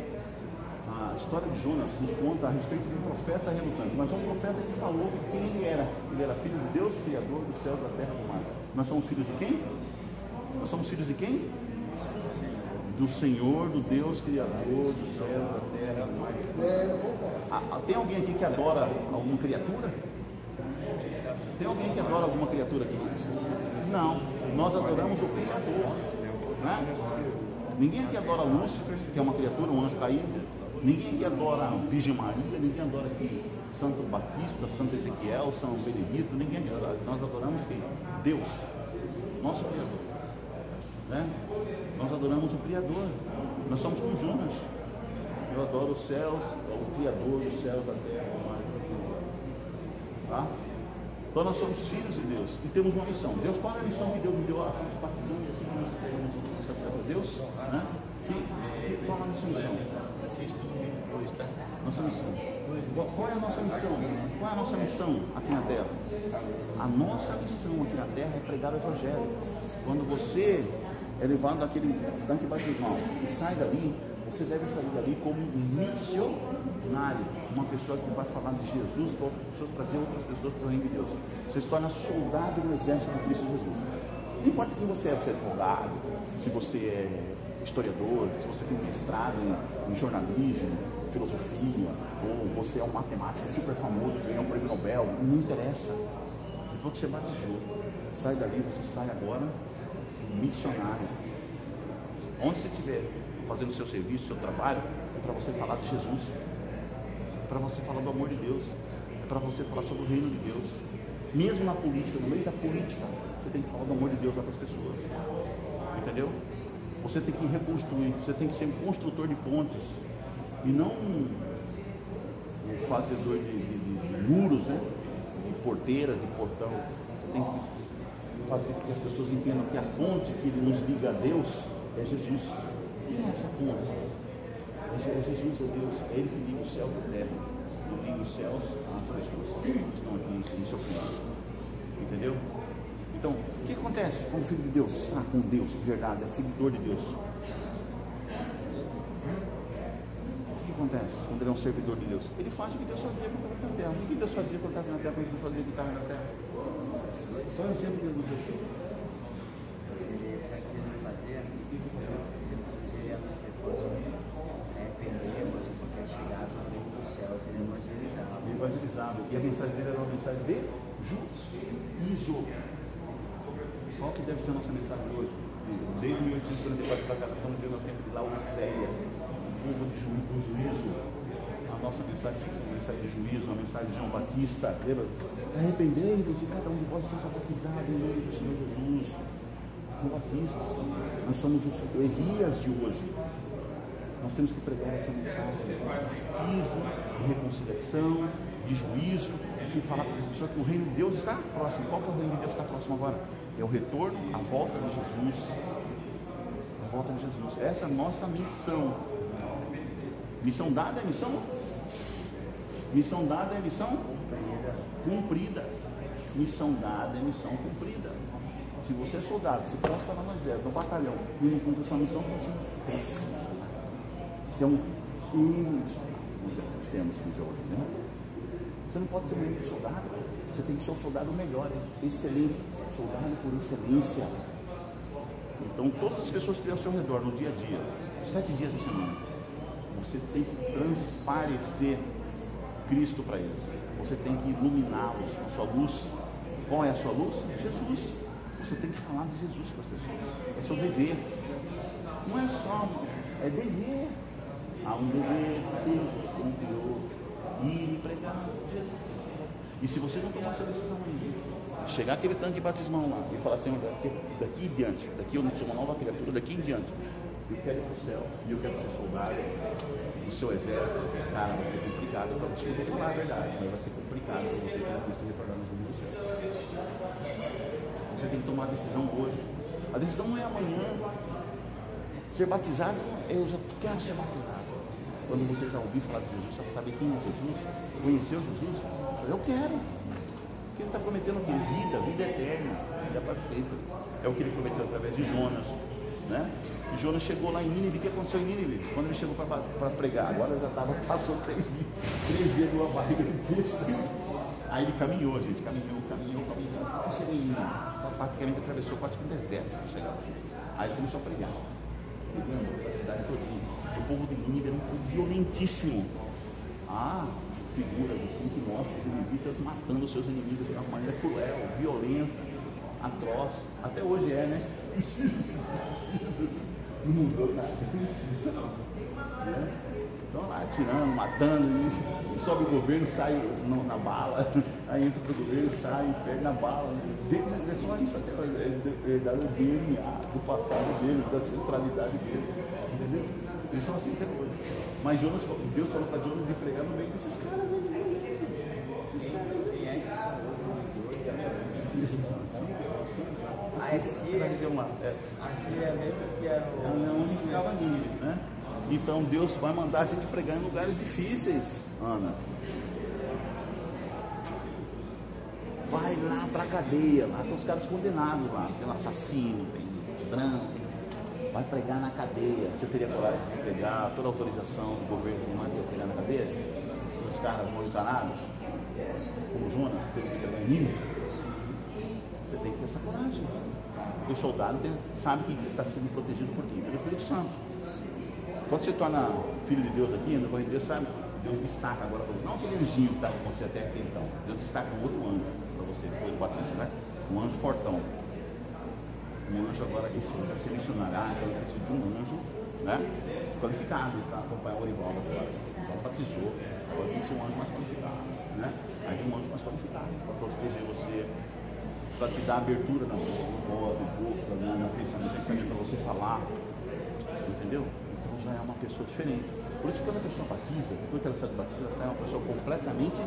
a história de Jonas nos conta a respeito de um profeta relutante, mas é um profeta que falou quem ele era. Ele era filho de Deus, criador dos céus, da terra e do mar. Nós somos filhos de quem? Nós somos filhos de quem? Do Senhor, do Deus criador dos céus, da terra e do mar. Tem alguém aqui que adora alguma criatura? Tem alguém que adora alguma criatura aqui? Não, nós adoramos o Criador, né? Ninguém aqui adora Lúcifer, que é uma criatura, um anjo caído. Ninguém aqui adora Virgem Maria, ninguém adora aqui Santo Batista, Santo Ezequiel, São Benedito, ninguém aqui adora. Nós adoramos quem? Deus, nosso Criador, né? Nós adoramos o Criador. Nós somos como Jonas. Eu adoro os céus, o Criador dos céus, da terra, do mar. Tá? Então nós somos filhos de Deus e temos uma missão. Deus, qual é a missão que Deus me deu? Assim, batizando e assim nós temos Deus, né? Qual é a nossa missão? Nossa missão. Qual é a nossa missão? Qual é a nossa missão aqui na Terra? A nossa missão aqui na Terra é pregar o Evangelho. Quando você é levado daquele tanque batismal e sai dali, você deve sair dali como um missionário, uma pessoa que vai falar de Jesus para outras pessoas, trazer outras pessoas para o reino de Deus. Você se torna soldado do exército de Cristo Jesus. Não importa quem você é, se é advogado, se você é historiador, se você tem mestrado em jornalismo, filosofia, ou você é um matemático super famoso, ganhou um prêmio Nobel, não interessa. Depois que você batizou, sai dali, você sai agora missionário. Onde você estiver fazendo o seu serviço, o seu trabalho, é para você falar de Jesus, é para você falar do amor de Deus, é para você falar sobre o reino de Deus. Mesmo na política, no meio da política, você tem que falar do amor de Deus para as pessoas. Entendeu? Você tem que reconstruir, você tem que ser um construtor de pontes e não um fazedor de muros, né? De porteiras, de portão. Você tem que fazer com que as pessoas entendam que a ponte que nos liga a Deus é Jesus. Quem é essa ponte? É Jesus, é Deus. É Ele que liga o céu com a terra. Não liga os céus às pessoas que estão aqui em sofrimento. Entendeu? Então, o que acontece quando o Filho de Deus está com Deus, de verdade, é seguidor de Deus? O que acontece quando ele é um servidor de Deus? Ele faz o que Deus fazia quando estava na terra. O que Deus fazia quando estava na terra, quando Deus fazia quando estava na terra? Só um exemplo que Deus nos deixou.
Ele sabe o que ele fazia? Arrependemos porque é chegado no reino dos céus, ele
evangelizava. E a mensagem dele era uma mensagem de juízo. Qual que deve ser a nossa mensagem hoje? Desde 1844 para cá, estamos vivendo o tempo de Laodiceia, um povo de juízo. A nossa mensagem tem que ser uma mensagem de juízo, uma mensagem de João Batista. Lembra? Arrependei-vos e cada um de vós seja batizado em nome do Senhor Jesus. João Batista. Nós somos os Elias de hoje. Nós temos que pregar essa mensagem de batismo, de reconciliação, de juízo, de falar para a pessoa que o reino de Deus está próximo. Qual que é o reino de Deus que está próximo agora? É o retorno, a volta de Jesus. A volta de Jesus. Essa é a nossa missão. Missão dada é missão? Missão dada é missão cumprida. Missão dada é missão cumprida. Se você é soldado, se posta lá no exército, no batalhão, e não cumpre sua missão, você é péssimo. Você é um os termos que usa hoje, né? Você não pode ser um único soldado. Você tem que ser um soldado melhor, excelência. Soldado por excelência. Então, todas as pessoas que estão ao seu redor no dia a dia, 7 dias da semana, você tem que transparecer Cristo para eles. Você tem que iluminá-los com a sua luz. Qual é a sua luz? Jesus. Você tem que falar de Jesus para as pessoas. É seu dever. Não é só, é dever. Há um dever, Deus confiou e pregar Jesus. E se você não tomar essa decisão aí, chegar aquele tanque batismal lá e falar assim, daqui em diante, daqui eu sou uma nova criatura, daqui em diante, eu quero ir para o céu e eu quero ser soldado do seu exército, cara, vai ser complicado para você. Eu vou falar a verdade, mas vai ser complicado para você que retornar no reino do céu. Você tem que tomar a decisão hoje. A decisão não é amanhã. Ser batizado, eu já quero ser batizado. quando você já ouviu falar de Jesus, já sabe quem é Jesus, conheceu Jesus, eu quero. Porque ele está prometendo o quê? Vida eterna, vida para sempre. É o que ele prometeu através de Jonas, né? E Jonas chegou lá em Nínive. O que aconteceu em Nínive? Quando ele chegou para pregar, agora já passou 3 dias de uma barriga de peixe. Aí ele caminhou, gente, caminhou. Até chegar em Nínive, praticamente atravessou quase que um deserto para chegar lá. Aí ele começou a pregar, pregando a cidade todinha. O povo de Nínive era um povo violentíssimo. Figuras assim que mostram os ninivitas matando os seus inimigos de uma maneira cruel, violenta, atroz. Até hoje é, né? Não mudou nada, né? Então lá, atirando, matando, e sobe o governo, sai na bala, aí entra pro governo, sai, perde na bala. É só isso até hoje, herdar o DNA do passado deles, da ancestralidade deles, entendeu? Eles são assim até hoje. Mas Deus falou para Jonas de pregar no meio desses caras, esses caras aí.
A Síria mesmo que era
onde ficava ali, né? Então Deus vai mandar a gente pregar em lugares difíceis, Ana. Vai lá pra cadeia, lá tem os caras condenados lá, tem um assassino, tem ladrão. Vai pregar na cadeia. Você teria coragem de pregar toda a autorização do governo que manda pregar na cadeia? Os caras monitorados, como Jonas, teve que pregar em Nínive. Você tem que ter essa coragem. Porque o soldado sabe que está sendo protegido por quem? Pelo Espírito Santo. Quando você torna filho de Deus aqui, anda com Deus, sabe? Deus destaca agora para você. Não aquele anjinho que estava com você até aqui então. Deus destaca um outro anjo para você, depois do batismo, né? Um anjo fortão. Um anjo agora que se missionário, então eu preciso de um anjo, né? Qualificado para acompanhar o Orivaldo agora. Então batizou, agora tem que ser um anjo mais qualificado, né? Aí um anjo mais qualificado para proteger você, para te dar abertura na voz, no corpo, né? No pensamento para você falar, entendeu? Então já é uma pessoa diferente. Por isso que quando a pessoa batiza, depois que ela sai do batismo, ela sai uma pessoa completamente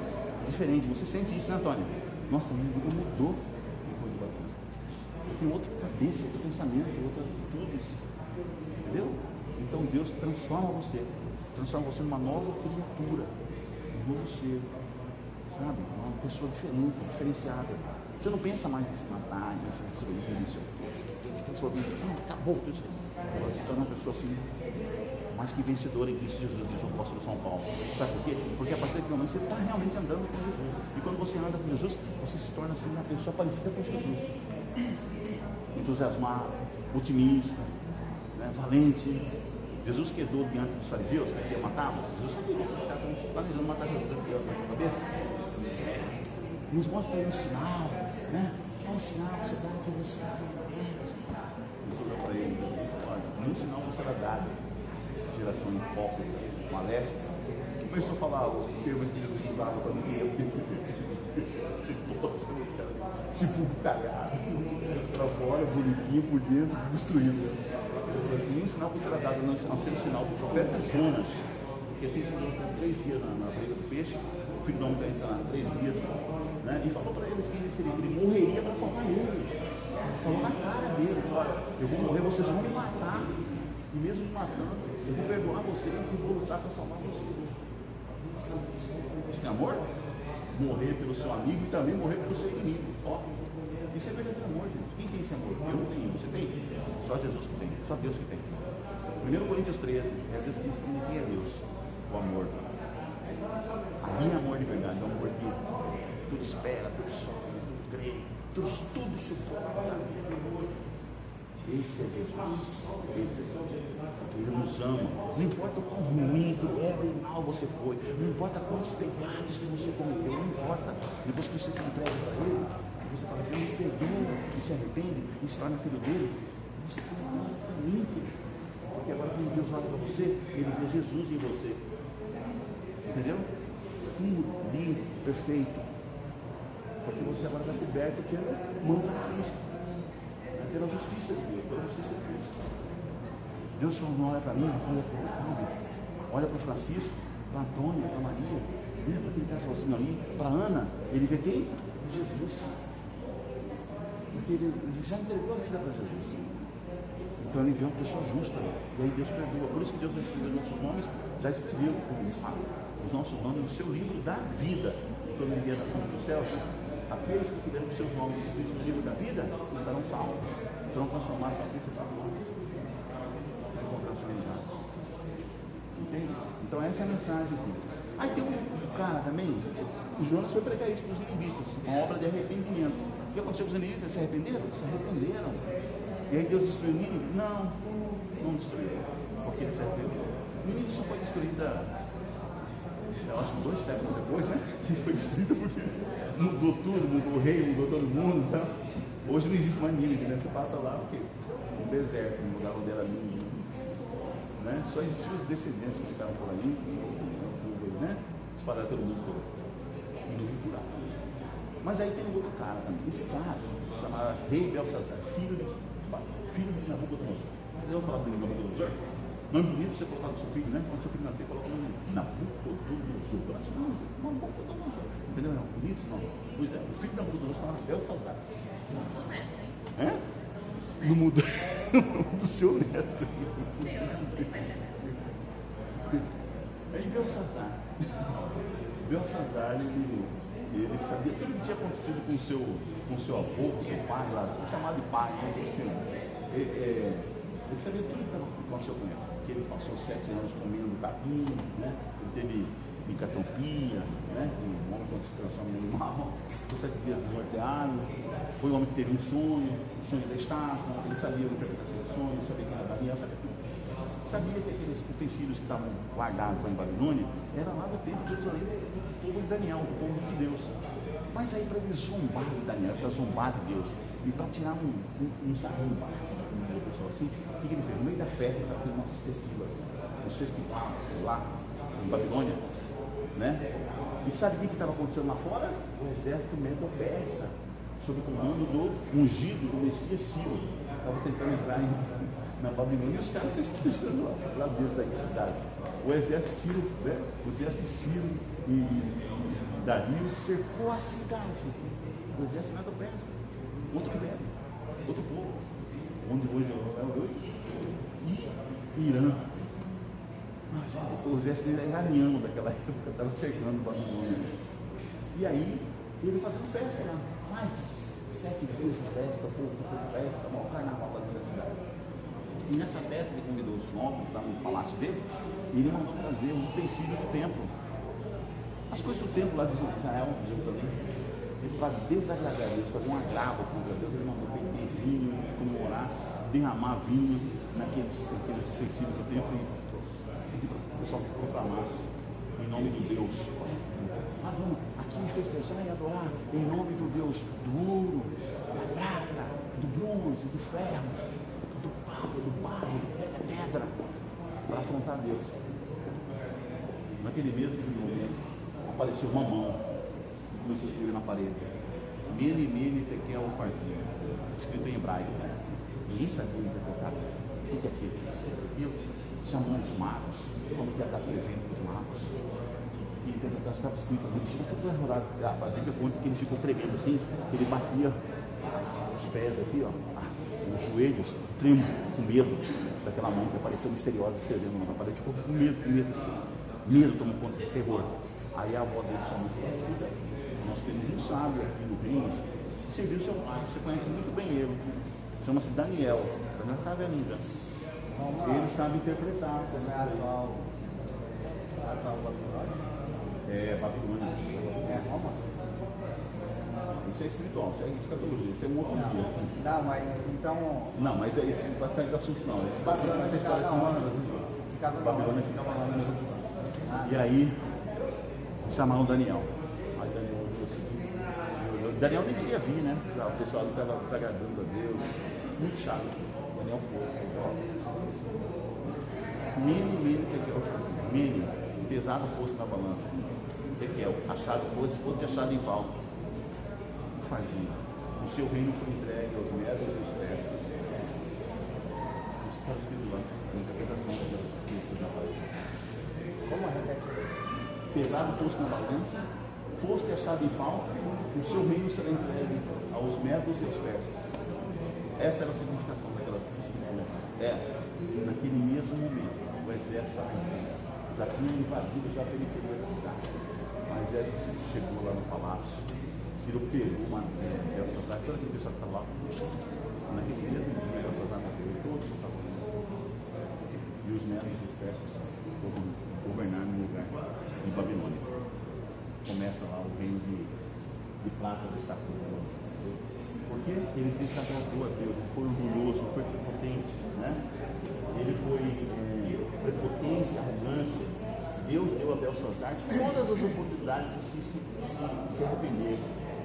diferente. Você sente isso, né, Antônio? Nossa, minha vida mudou depois do batismo. Tem outra cabeça, outro pensamento, outras atitudes, entendeu? Então Deus transforma você numa nova criatura, um novo ser, sabe? Uma pessoa diferente, diferenciada. Você não pensa mais em se matar, em se destruir, isso acabou tudo isso. Agora se torna uma pessoa assim, mais que vencedora em Cristo Jesus, diz o apóstolo São Paulo. Sabe por quê? Porque a partir daquele momento você está realmente andando com Jesus. E quando você anda com Jesus, você se torna assim uma pessoa parecida com Jesus. Entusiasmado, otimista, né, valente. Jesus quedou diante dos fariseus que queriam matá-lo. Jesus sabia que os caras estavam planejando matar Jesus aqui na cabeça. Nos mostra aí um sinal, né? Qual sinal você dá para você? Ele falou para ele: olha, nenhum sinal você será dado. Geração hipócrita, maléfica. Começou a falar os termos que Jesus usava para ninguém. Se cagado, para fora, bonitinho, por dentro, destruído. Assim, um sinal que será dado, não ser um sinal do profeta Jonas, porque assim ficou 3 dias na briga do peixe, o filho do homem vai estar 3 dias, né? E falou para eles que ele seria, que ele morreria para salvar eles. Falou na cara deles: olha, eu vou morrer, vocês vão me matar, e mesmo me matando, eu vou perdoar vocês e vou lutar para salvar vocês. Isso é amor? Morrer pelo seu amigo e também morrer pelo seu inimigo. Ó, isso é verdadeiro amor, gente. Quem tem esse amor? Eu não tenho. Você tem? Só Jesus que tem. Só Deus que tem. 1 Coríntios 13 é a descrição de quem é Deus. O amor. Ali é amor de verdade. O amor que tudo espera, tudo sofre, tudo crê, tudo suporta. Esse é Jesus. Ele nos ama. Não importa o quão ruim, cruel e mal você foi, não importa quantos pecados que você cometeu, não importa. Depois que você se entrega para Ele, você fala: Deus me perdoa, e se arrepende, e se torna filho dele, você é limpo. Porque agora quando Deus olha para você, Ele vê Jesus em você. Entendeu? Puro, limpo, perfeito. Porque você agora está coberto pela mão de Cristo. Pela justiça de Deus, pela justiça de Cristo. Deus só não olha para mim, olha para o Fábio, olha para o Francisco, para a Antônia, para a Maria, olha para aquele casalzinho ali, para a Ana. Ele vê quem? Jesus. Porque ele já entregou a vida para Jesus. Então ele vê uma pessoa justa, e aí Deus perdoa. Por isso que Deus vai escrever nossos nomes já escreveu, como sabe, os nossos nomes no seu livro da vida. Quando ele vier da fonte dos céus, aqueles que tiveram os seus nomes escritos no livro da vida estarão salvos, serão transformados para principal para encontrar a sua humanidade. Entende? Então essa é a mensagem aqui. Aí tem um cara também, o Jonas foi pregar isso para os ninivitas, uma obra de arrependimento. O que aconteceu com os ninivitas? Se arrependeram? Se arrependeram. E aí Deus destruiu Nínive? Não destruiu, porque ele se arrependeu. Nínive só foi destruída, eu acho que 2 séculos depois, né? Que foi destruída porque mudou tudo, mudou o rei, mudou todo mundo. Tá? Hoje não existe mais Nínive, né? Você passa lá porque um deserto, mudaram dela Nínive. Né? Só existiam os descendentes que ficaram por aí, né? Espalharam todo mundo por aí. E não vim curar. Mas aí tem um outro cara também. Esse cara, chamado Rei Belsazar, filho de Nabucodonosor. Eu vou falar do Nabucodonosor. Nome bonito você colocar no seu filho, né? Quando seu filho nascer, coloca o nome Nabucodonosor. Não, Nabucodonosor. Entendeu? Não, bonito não. Pois é, o filho de Nabucodonosor chamava Belsazar. Não muda do seu neto. Aí Belsazar, ele sabia tudo o que tinha acontecido com o seu avô, com o seu pai lá, chamado de pai, né? Ele sabia tudo o que aconteceu com ele. Que ele passou 7 anos comendo capim, né? Ele teve micatopia, né? Um homem quando se transforma em animal, por 7 dias desnorteado. Foi um homem que teve um sonho da estátua, ele sabia a interpretação do sonho, sabia quem era Daniel, sabia tudo. Sabia que aqueles utensílios que estavam guardados lá em Babilônia eram lá do tempo de Jerusalém, do povo de Daniel, do povo dos judeus. Mas aí para ele zombar de Daniel, para zombar de Deus, e para tirar um sarrinho assim, o que ele fez? No meio da festa, ele fez nossos festivais, os festivais lá em Babilônia, né? E sabe o que estava acontecendo lá fora? O exército medo-persa, sob o comando do ungido, do Messias Ciro, estava tentando entrar na Babilônia e os caras festejando lá dentro da cidade. O exército Ciro, né? O exército Ciro e Dario cercou a cidade. O exército medo-persa, outro medo, outro povo, onde hoje é o Irã. O exército iraniano daquela época estava cercando o Babilônia. E aí, ele fazendo festa lá, mais 7 dias de festa, o povo fazendo festa, o maior carnaval lá dentro da cidade. E nessa festa ele convidou os nobres lá no palácio dele, e ele mandou trazer os utensílios do templo. As coisas do templo lá de Israel, de Jerusalém, ele para desagradar Deus, fazer um agravo contra Deus, ele mandou beber vinho, comemorar, derramar vinho naqueles utensílios do templo e o pessoal que proclamasse em nome de Deus. Vamos aqui festejar e adorar em nome do Deus do ouro, da prata, do bronze, do ferro, do barro, da pedra, para afrontar Deus. Naquele mesmo momento apareceu uma mão e começou a escrever na parede: Mene, Tekel, Upharsin, escrito em hebraico. Ninguém sabia interpretar o que é aquilo. E chamou os magos, como que ia dar presente para os magos. E interpretar estava escrito, ele ficou todo arrolado. A Bíblia conta que ele ficou tremendo assim, ele batia os pés aqui, ó, nos joelhos, tremendo, com medo daquela mão que apareceu misteriosa escrevendo na parede. Ficou com medo tomou conta de terror. Aí a avó dele chamou e falou: nós temos um sábio aqui no reino, que serviu seu pai, você conhece muito bem ele, chama-se Daniel, Daniel está velhinho. Ele sabe interpretar.
Como é atual Babilônia?
É Babilônia.
É Roma?
Isso é espiritual, isso é escatologia, isso é um outro dia.
Não, mas então.
Não, mas é isso, não vai sair do assunto não. Babilônia, essa história Babilônia ficava lá no. E aí chamaram Daniel. Aí Daniel falou assim. Daniel nem queria vir, né? O pessoal estava desagradando a Deus. Muito chato. Daniel foi. Mene, pesado fosse na balança. Tekel, achado fosse achado em falta. Upharsin, o seu reino foi entregue aos medos e aos persas. Isso está escrito lá, na interpretação das escrituras da parede.
Como é?
Pesado fosse na balança, fosse achado em falta, o seu reino será entregue aos medos e aos persas. Essa era a significação daquela escritura. Naquele mesmo momento, o exército estava já tinha invadido já a periferia da cidade. Mas ele chegou lá no palácio, Ciro pegou uma Belsazar, toda aquela pessoa que estava lá, naquele mesmo dia, Belsazar morreu, e todos estavam lá. E os medos e os persas foram governar no lugar de Babilônia. Começa lá o reino de prata da estatura. Porque ele desagradou a Deus, ele foi orgulhoso, foi prepotente, né? Ele foi prepotência, arrogância. Deus deu a Belsazar todas as oportunidades de se arrepender.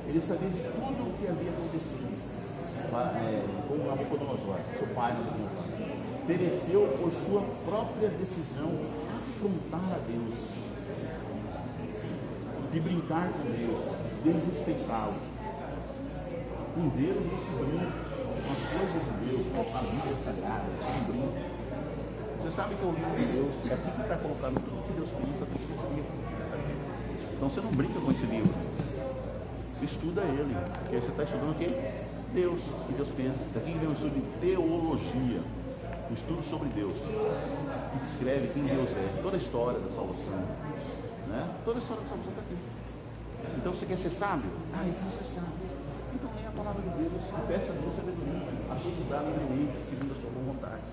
Ele sabia de tudo o que havia acontecido com Nabucodonosor, seu pai Nabucodonosor. Pereceu por sua própria decisão afrontar a Deus, de brincar com Deus, desrespeitá-lo. Um dedo desse brinco com as coisas de Deus, com a Bíblia Sagrada, um brinco. Você sabe que o livro de Deus é aqui que está colocado tudo que Deus pensa dentro desse livro. Então você não brinca com esse livro. Você estuda ele. Porque você está estudando o quê? Deus. O que Deus pensa. Daqui vem um estudo de teologia. Um estudo sobre Deus. Que descreve quem Deus é. Toda a história da salvação. Né? Toda a história da salvação está aqui. Então você quer ser sábio? Então você é sábio. Então leia a palavra de Deus. Peça a Deus sabedoria. A todos dá livremente, segundo a sua boa vontade.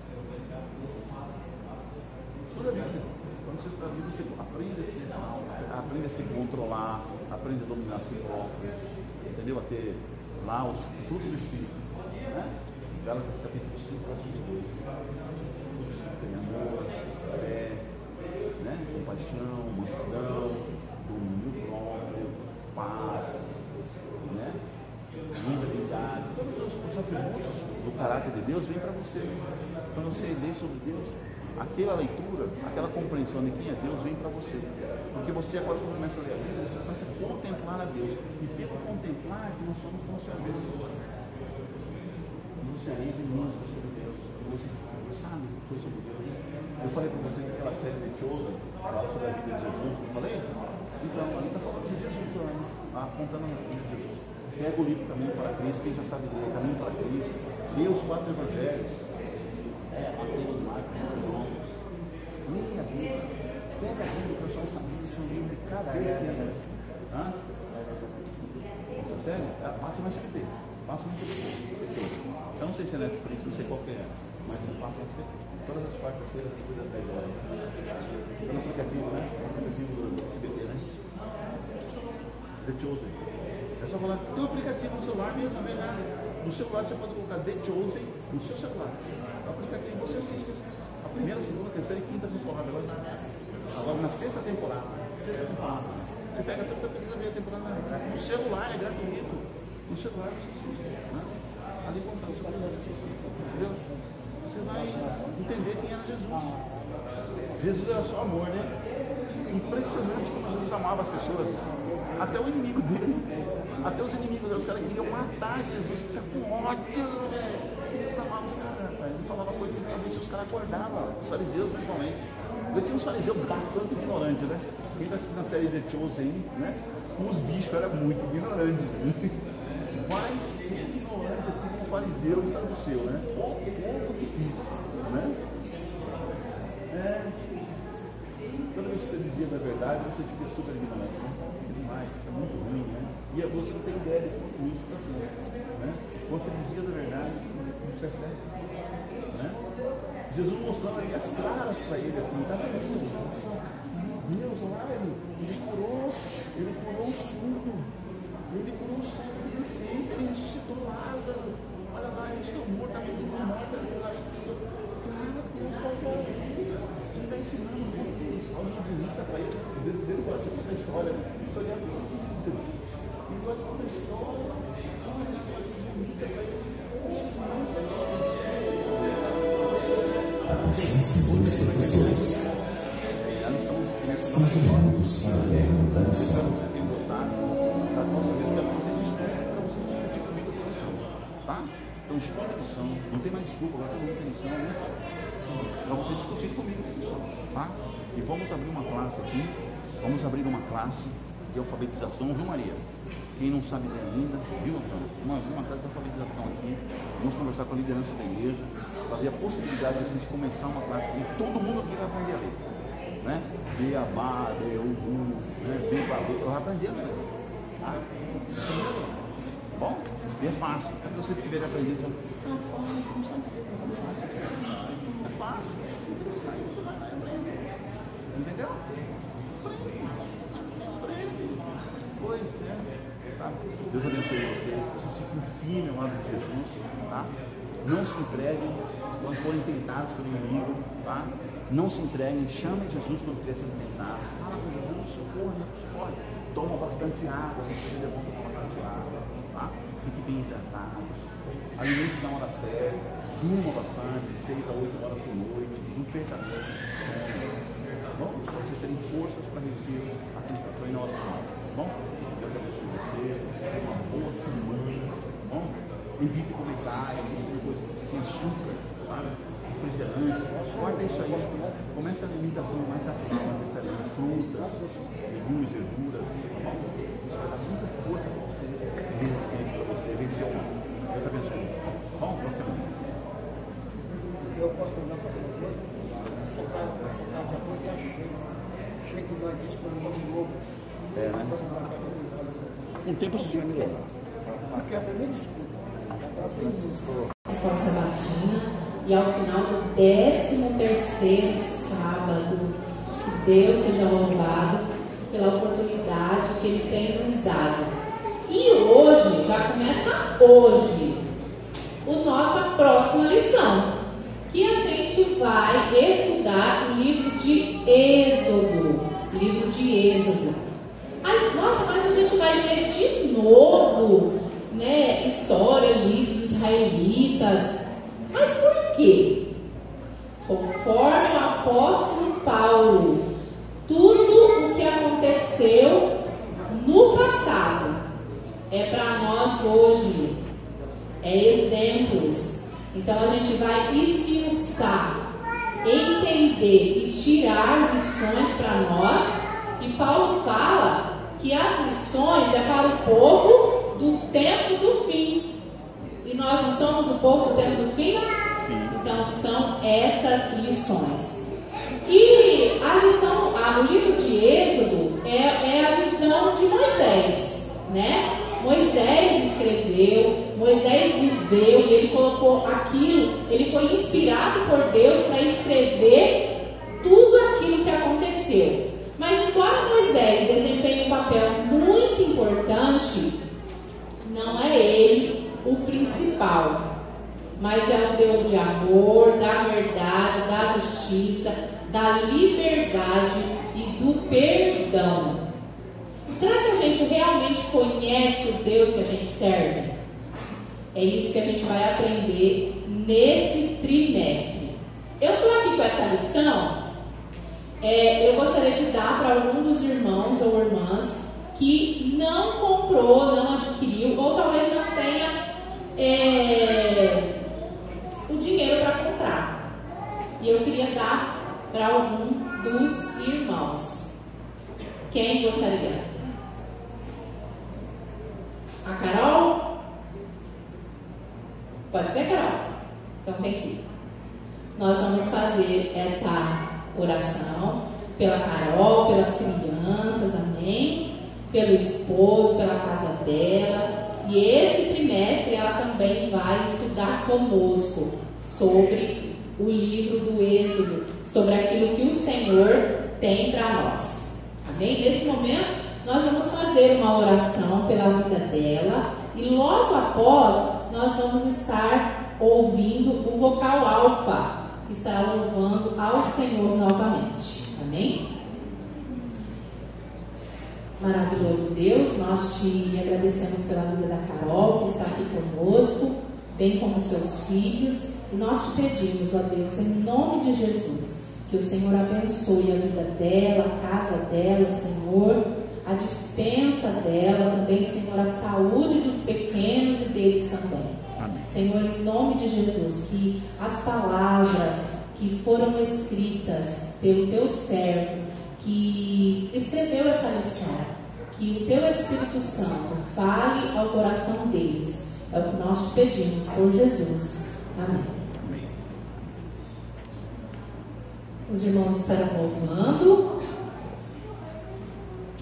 Toda a Bíblia. Quando você estuda a Bíblia, você aprende a se controlar, aprende a dominar a si próprio, entendeu? A ter lá os frutos do Espírito. Né? Gálatas capítulo 5, versículo 2. Tem amor, fé, né? Compaixão, mansidão, domínio próprio, paz, né? Integridade. Todos os atributos do caráter de Deus vêm para você. Quando você lê sobre Deus, aquela leitura, aquela compreensão de quem é Deus vem para você. Porque você agora começa a ler a Bíblia, você começa a contemplar a Deus. E pelo contemplar que nós somos transformados. Você ouve música sobre Deus. Você sabe coisa sobre Deus. Eu falei para você que aquela série de Chosen fala sobre a vida de Jesus. Eu falei? Então, ali está falando de Jesus, apontando a vida de Jesus. Pega o livro Caminho para Cristo, quem já sabe ler, Caminho para Cristo. Lê os 4 evangelhos. Mateus, Marcos, João. Leia a Bíblia. Pega a Bíblia, transforma essa Bíblia em um livro de cada cristiano. Essa série? Passa mais que tem. Passa muito bem. Eu não sei se é Netflix, não sei qual que é, mas passa mais que tem. Todas as quartas-feiras tem coisa da hora. É no aplicativo, né? No aplicativo do SBT, né? The Chosen. É só falar, tem um aplicativo no celular mesmo, não é nada. No celular você pode colocar The Chosen no seu celular. O aplicativo você assiste a primeira, segunda, terceira e quinta temporada. Agora na sexta temporada. Você pega toda a primeira temporada no celular, é gratuito. No celular você assiste. Né? Ali conta o entendeu? Você vai entender quem era Jesus. Jesus era só amor, né? Impressionante como Jesus amava as pessoas. Até o inimigo dele. Até os inimigos dele. Os caras queriam matar Jesus, que tinha com ódio, né? Jesus amava os caras, rapaz. Ele falava coisas que talvez os caras acordavam. Os fariseus, principalmente. Eu tinha uns fariseus bastante ignorantes, né? Quem está assistindo a série The Chosen, né? Os bichos eram muito ignorantes. Vai ser ignorante assim como fariseu e saduceu, né? Pouco difícil, né? Toda vez que você desvia da verdade, você fica super ignorante, né? Demais, é muito ruim, né? E você não tem ideia de tudo isso está sendo, né? Quando você desvia da verdade, não percebe, né? Jesus mostrando ali as claras para ele, assim, tá vendo isso? Deus, olha, ele curou o surdo, ele curou o surdo de nascença, ele ressuscitou Lázaro, olha lá, ele está morto, está muito morto, ele lá, cara, Deus está falando, ele está ensinando uma história bonita para ele, dele fala assim, conta a história, historiador do Deus, ele gosta de contar a história, uma história bonita para eles, e eles não sabem.
Atenção, senhores professores. 5 minutos para a termo da lição.
Você tem gostado da nossa vida, para vocês discutir comigo a lição, tá? Então, escolha a lição, não tem mais desculpa, agora todo mundo tem lição, né? Para você discutir comigo a lição, tá? E vamos abrir uma classe aqui, vamos abrir uma classe de alfabetização, viu, Maria? Quem não sabe ler ainda, viu, Antônio? Uma classe de alfabetização aqui, vamos conversar com a liderança da igreja, para ver a possibilidade de a gente começar uma classe e todo mundo aqui vai aprender a ler. né? Beabá, Beugu, né? Bebabu, eu já aprendi a ler. Tá? Bom, é fácil. Se você tiver aprendido, é fácil. Você vai lá e aprende. Entendeu? Aprende. Pois é. Tá? Deus abençoe vocês. Vocês se firmem ao lado de Jesus. Tá? Não se entreguem quando forem tentados pelo inimigo. Tá? Não se entreguem. Chamem Jesus quando estiver sendo tentado. Fala com Jesus, socorre. Toma bastante água. Se você levanta bastante água. Tá? Fique bem hidratados. Alimente-se na hora certa. Durma bastante, de 6 a 8 horas por noite. Não perca a noite. Bom, para vocês terem forças para resistir à tentação e na oração. Bom, Deus abençoe vocês. Tenham uma boa semana. Bom, evite comentários, coisa com açúcar, tá? Refrigerante. Guarda isso aí. Comece a alimentação mais natural, frutas, legumes, verduras. Tá bom? Isso vai dar muita força para você, resistência para você vencer o mal. Deus abençoe. Bom, boa semana.
Eu posso perguntar para você? Essa casa depois está cheia. Cheia de nós disponíveis de novo.
É, né? Um tempo se chama levar.
Não quero nem desculpa.
Escola Sabatina, e ao final do 13º sábado, que Deus seja louvado pela oportunidade que Ele tem nos dado. E hoje, já começa hoje, a nossa próxima lição, que a gente vai estudar o livro de Êxodo. Nossa, mas a gente vai ver de novo, né, história ali dos israelitas. Mas por quê? Conforme o apóstolo Paulo, tudo o que aconteceu no passado é para nós hoje, é exemplos. Então a gente vai esmiuçar, entender e tirar lições para nós. E Paulo fala que as lições é para o povo do tempo do fim. E nós não somos o povo do tempo do fim? Então são essas lições. E a lição, o livro de Êxodo é a visão de Moisés, né? Moisés escreveu, Moisés viveu e ele colocou aquilo, ele foi inspirado por Deus para escrever tudo aquilo que aconteceu. Mas embora Moisés desempenhe um papel muito importante, não é ele o principal, mas é o Deus de amor, da verdade, da justiça, da liberdade e do perdão. Será que a gente realmente conhece o Deus que a gente serve? É isso que a gente vai aprender nesse trimestre. Eu estou aqui com essa lição. Eu gostaria de dar para algum dos irmãos ou irmãs que não comprou, não adquiriu, ou talvez não tenha o dinheiro para comprar. E eu queria dar para algum dos irmãos. Quem gostaria? A Carol? Pode ser, Carol? Então tem que ir. Nós vamos fazer essa oração pela Carol, pelas crianças, amém? Pelo esposo, pela casa dela. E esse trimestre ela também vai estudar conosco sobre o livro do Êxodo, sobre aquilo que o Senhor tem para nós. Amém? Nesse momento, nós vamos fazer uma oração pela vida dela e logo após, nós vamos estar ouvindo o vocal alfa, que estará louvando ao Senhor novamente. Amém? Maravilhoso Deus, nós te agradecemos pela vida da Carol, que está aqui conosco, bem como seus filhos, e nós te pedimos, ó Deus, em nome de Jesus, que o Senhor abençoe a vida dela, a casa dela, Senhor, a dispensa dela, também, Senhor, a saúde dos pequenos e deles também. Amém. Senhor, em nome de Jesus, que as palavras que foram escritas pelo teu servo, que escreveu essa lição, que o teu Espírito Santo fale ao coração deles, é o que nós te pedimos por Jesus. Amém. Os irmãos estarão louvando.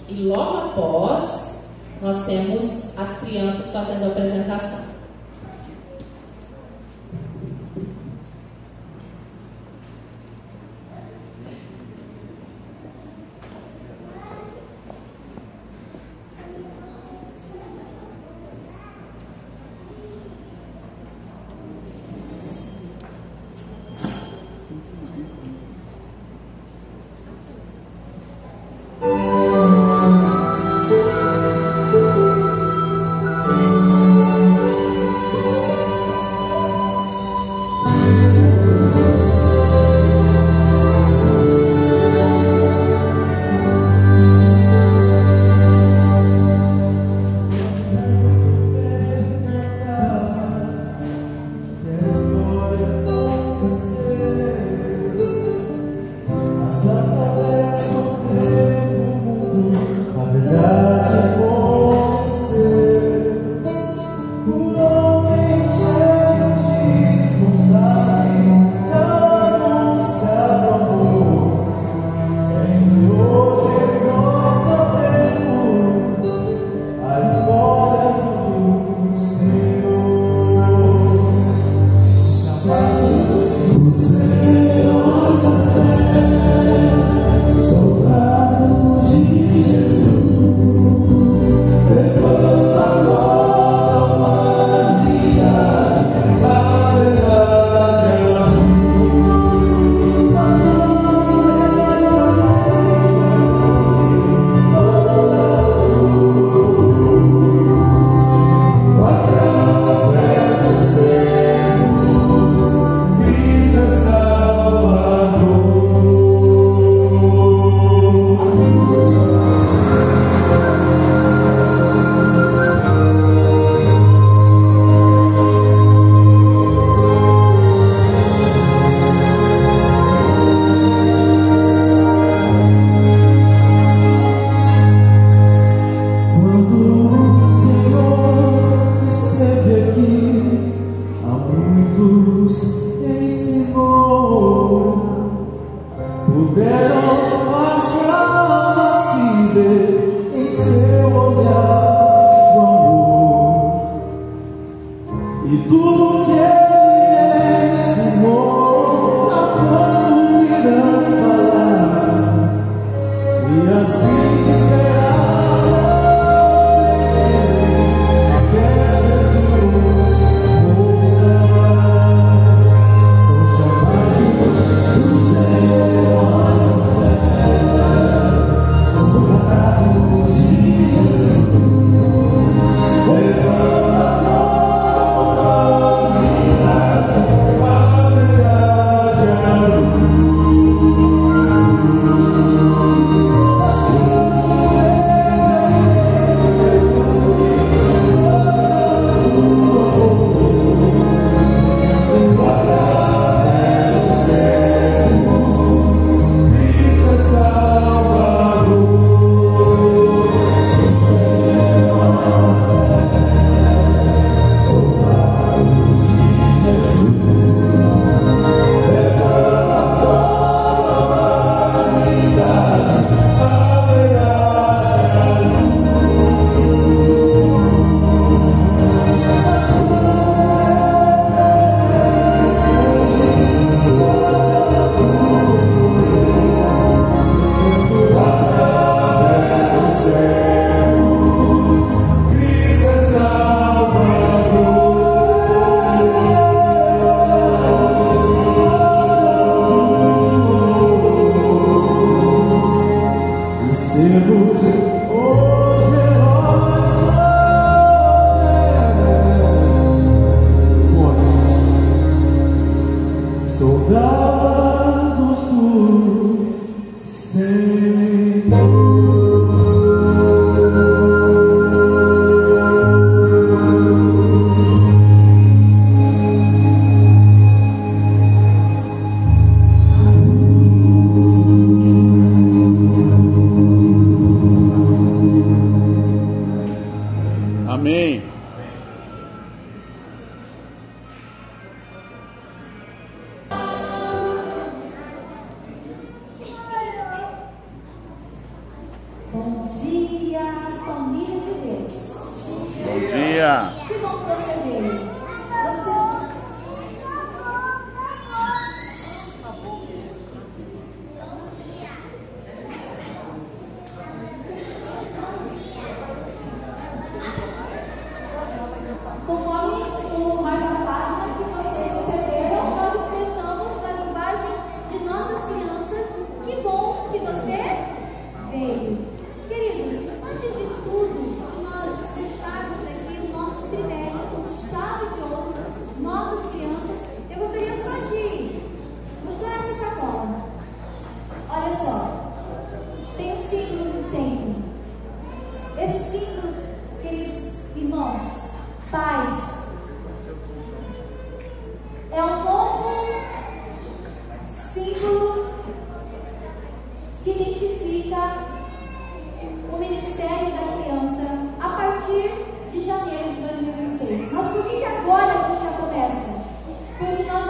E logo após, nós temos as crianças fazendo a apresentação.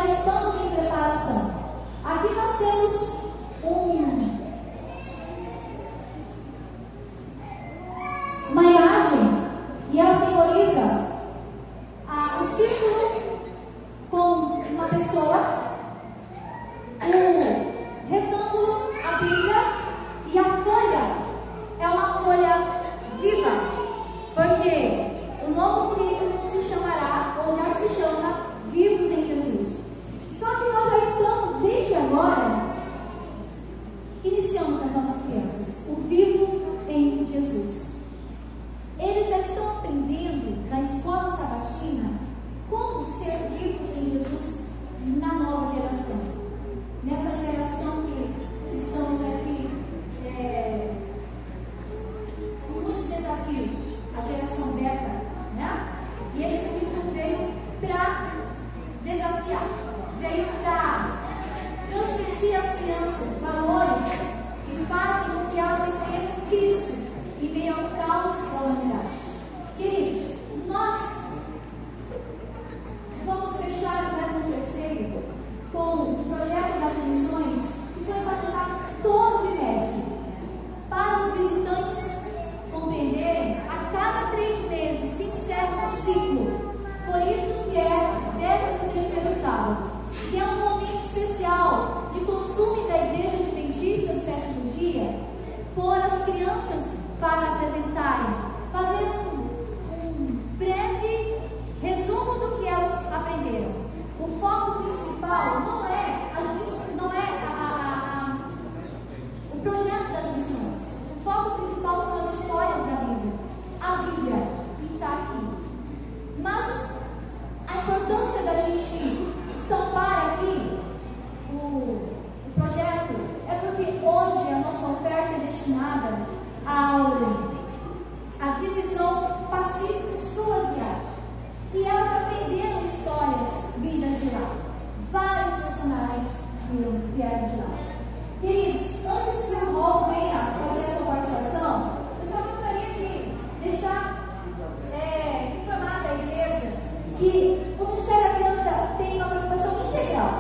já estamos em preparação. Aqui nós temos uma imagem, e ela simboliza o círculo com uma pessoa, o retângulo, a Bíblia, e a folha é uma folha viva, porque o novo livro se chamará, ou já se chama, Vivos em Jesus. Só que nós já estamos, desde agora, iniciando com as nossas crianças o vivo em Jesus. Eles já estão aprendendo na escola sabatina como ser vivos em Jesus na nova geração. Nessa geração que estamos aqui com muitos desafios, a geração beta, né? E esse livro veio para desafiar, veio para transmitir às crianças valores que fazem com que elas reconheçam Cristo em meio ao caos da humanidade. Queridos, nós vamos fechar o 13º com o projeto das missões, que foi batizado todo o bimestre, para os visitantes compreenderem, a cada 3 meses se encerra um ciclo. Por isso que é 13º sábado, que é um momento especial de costume da Igreja Adventista do Sétimo Dia, pôr as crianças para apresentarem, fazer um breve resumo do que elas aprenderam. O foco principal não é o projeto das missões. O foco principal são as histórias da Bíblia. A Bíblia está aqui. Mas a importância da gente estampar aqui o projeto é porque hoje a nossa oferta é destinada à divisão Pacífico-Sul-Asiático. E elas aprenderam histórias vindas de lá. Vários funcionários vieram de lá. Queridos, antes que o Rol venha fazer a sua participação, eu só gostaria de deixar informada a igreja que o Ministério da Criança tem uma preocupação integral.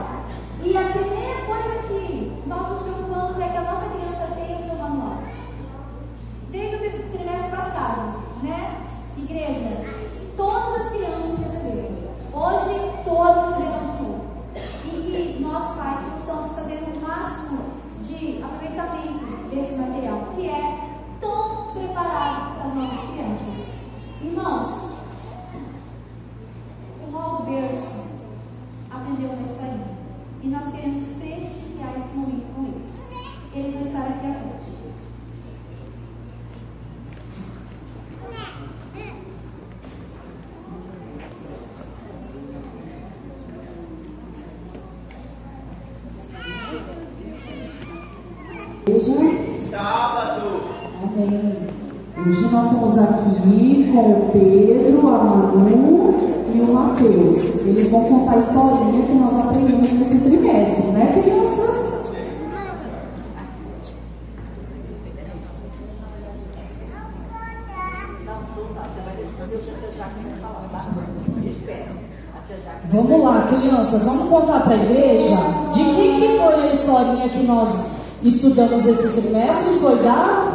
E a primeira coisa que nós nos preocupamos é que a nossa criança tenha o seu manual. Desde o trimestre passado, né? Igreja, todas as crianças receberam. Hoje, todas receberão de novo. E que nós, pais, possamos fazer o máximo de aproveitamento desse material, que é tão preparado para as nossas crianças. Irmãos, o Rol do Berço aprendeu uma historinha. E nós queremos prestigiar esse momento com eles. Eles vão estar aqui à frente.
Sábado. Amém. Hoje nós estamos aqui com o Pedro, a Manu e o Matheus. Eles vão contar a historinha que nós aprendemos nesse trimestre, né, crianças? Vamos lá, crianças, vamos contar para a igreja de que foi a historinha que nós estudamos esse trimestre. Foi da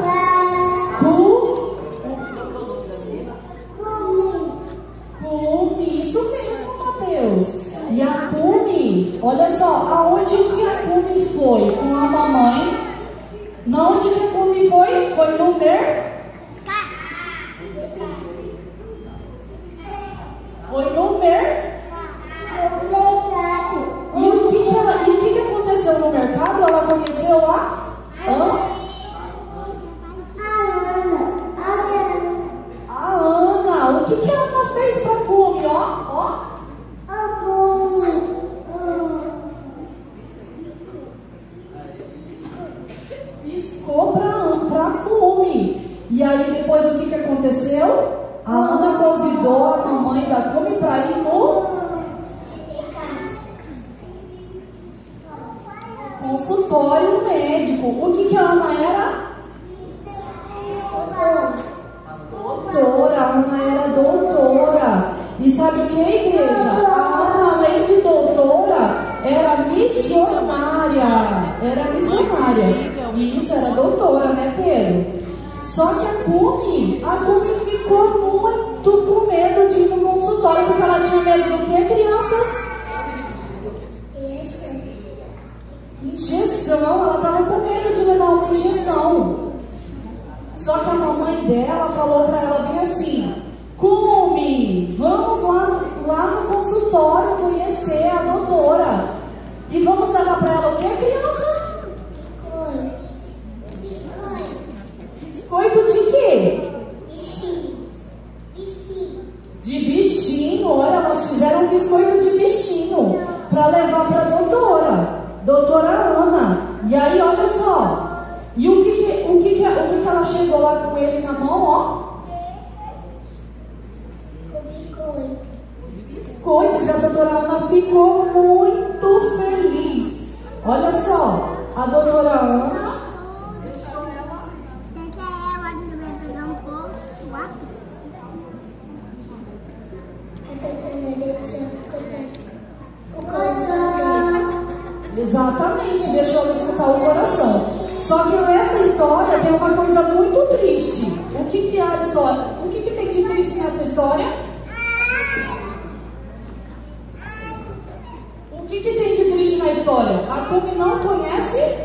Cume, isso mesmo, Matheus. E a Cume, olha só, aonde que a Cume foi com a mamãe? Onde que a Cume foi? Foi no Foi no E o que aconteceu no mercado? Ela conheceu a Ana. O que a Ana fez para a Cume? Piscou para a Cume. E aí depois o que aconteceu? A Ana convidou a mamãe da Cume para ir no consultório médico. O que a Ana era? Doutora. A Ana era doutora. E sabe o que, igreja? A Ana, além de doutora, Só que a Cumi ficou muito com medo de ir no consultório, porque ela tinha medo do que, crianças? Injeção, ela estava com medo de levar uma injeção. Só que a mamãe dela falou para ela bem assim: Cumi, vamos lá no consultório conhecer a doutora. E vamos levar para ela o que, criança? Biscoito de quê? De bichinho. Olha, elas fizeram um biscoito de bichinho para levar para a doutora Ana. E aí, olha só. E o que ela chegou lá com ele na mão, ó? Biscoitos. E a doutora Ana ficou muito feliz. Olha só, a doutora Ana. Exatamente, deixou ela escutar o coração. Só que nessa história tem uma coisa muito triste. O que é a história? O que tem de triste nessa história? O que tem de triste na história? A Cumi não conhece?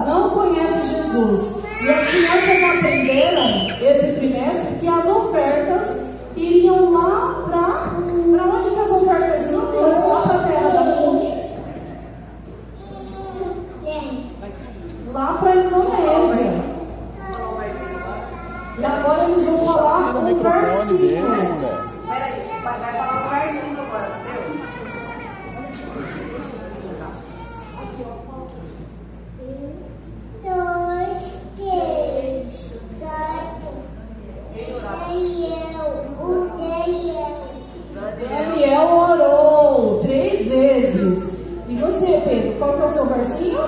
Não conhece Jesus. E as crianças aprenderam esse trimestre que as ofertas iriam lá para onde que as ofertas iam? Lá para a terra da Cumi? Lá para a Indonésia. E agora eles vão falar um versículo.
Peraí, vai falar um versículo agora, Mateus.
Daniel orou 3 vezes. E você, Pedro, qual que é o seu versinho?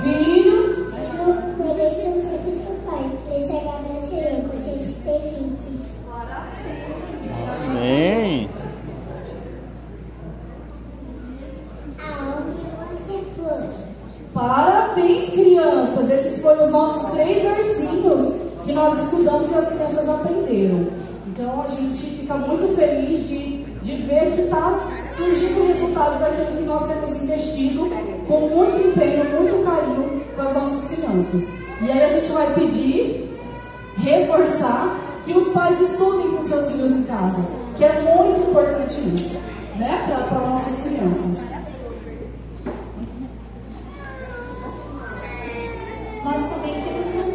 Filhos.
Amém.
Parabéns, crianças. Esses foram os nossos 3 versinhos que nós estudamos e as crianças aprenderam. Então a gente fica muito feliz de ver que está surgindo o resultado daquilo que nós temos investido com muito empenho, muito carinho com as nossas crianças. E aí a gente vai pedir, reforçar, que os pais estudem com seus filhos em casa, que é muito importante isso, né, para nossas crianças.
Nós também temos um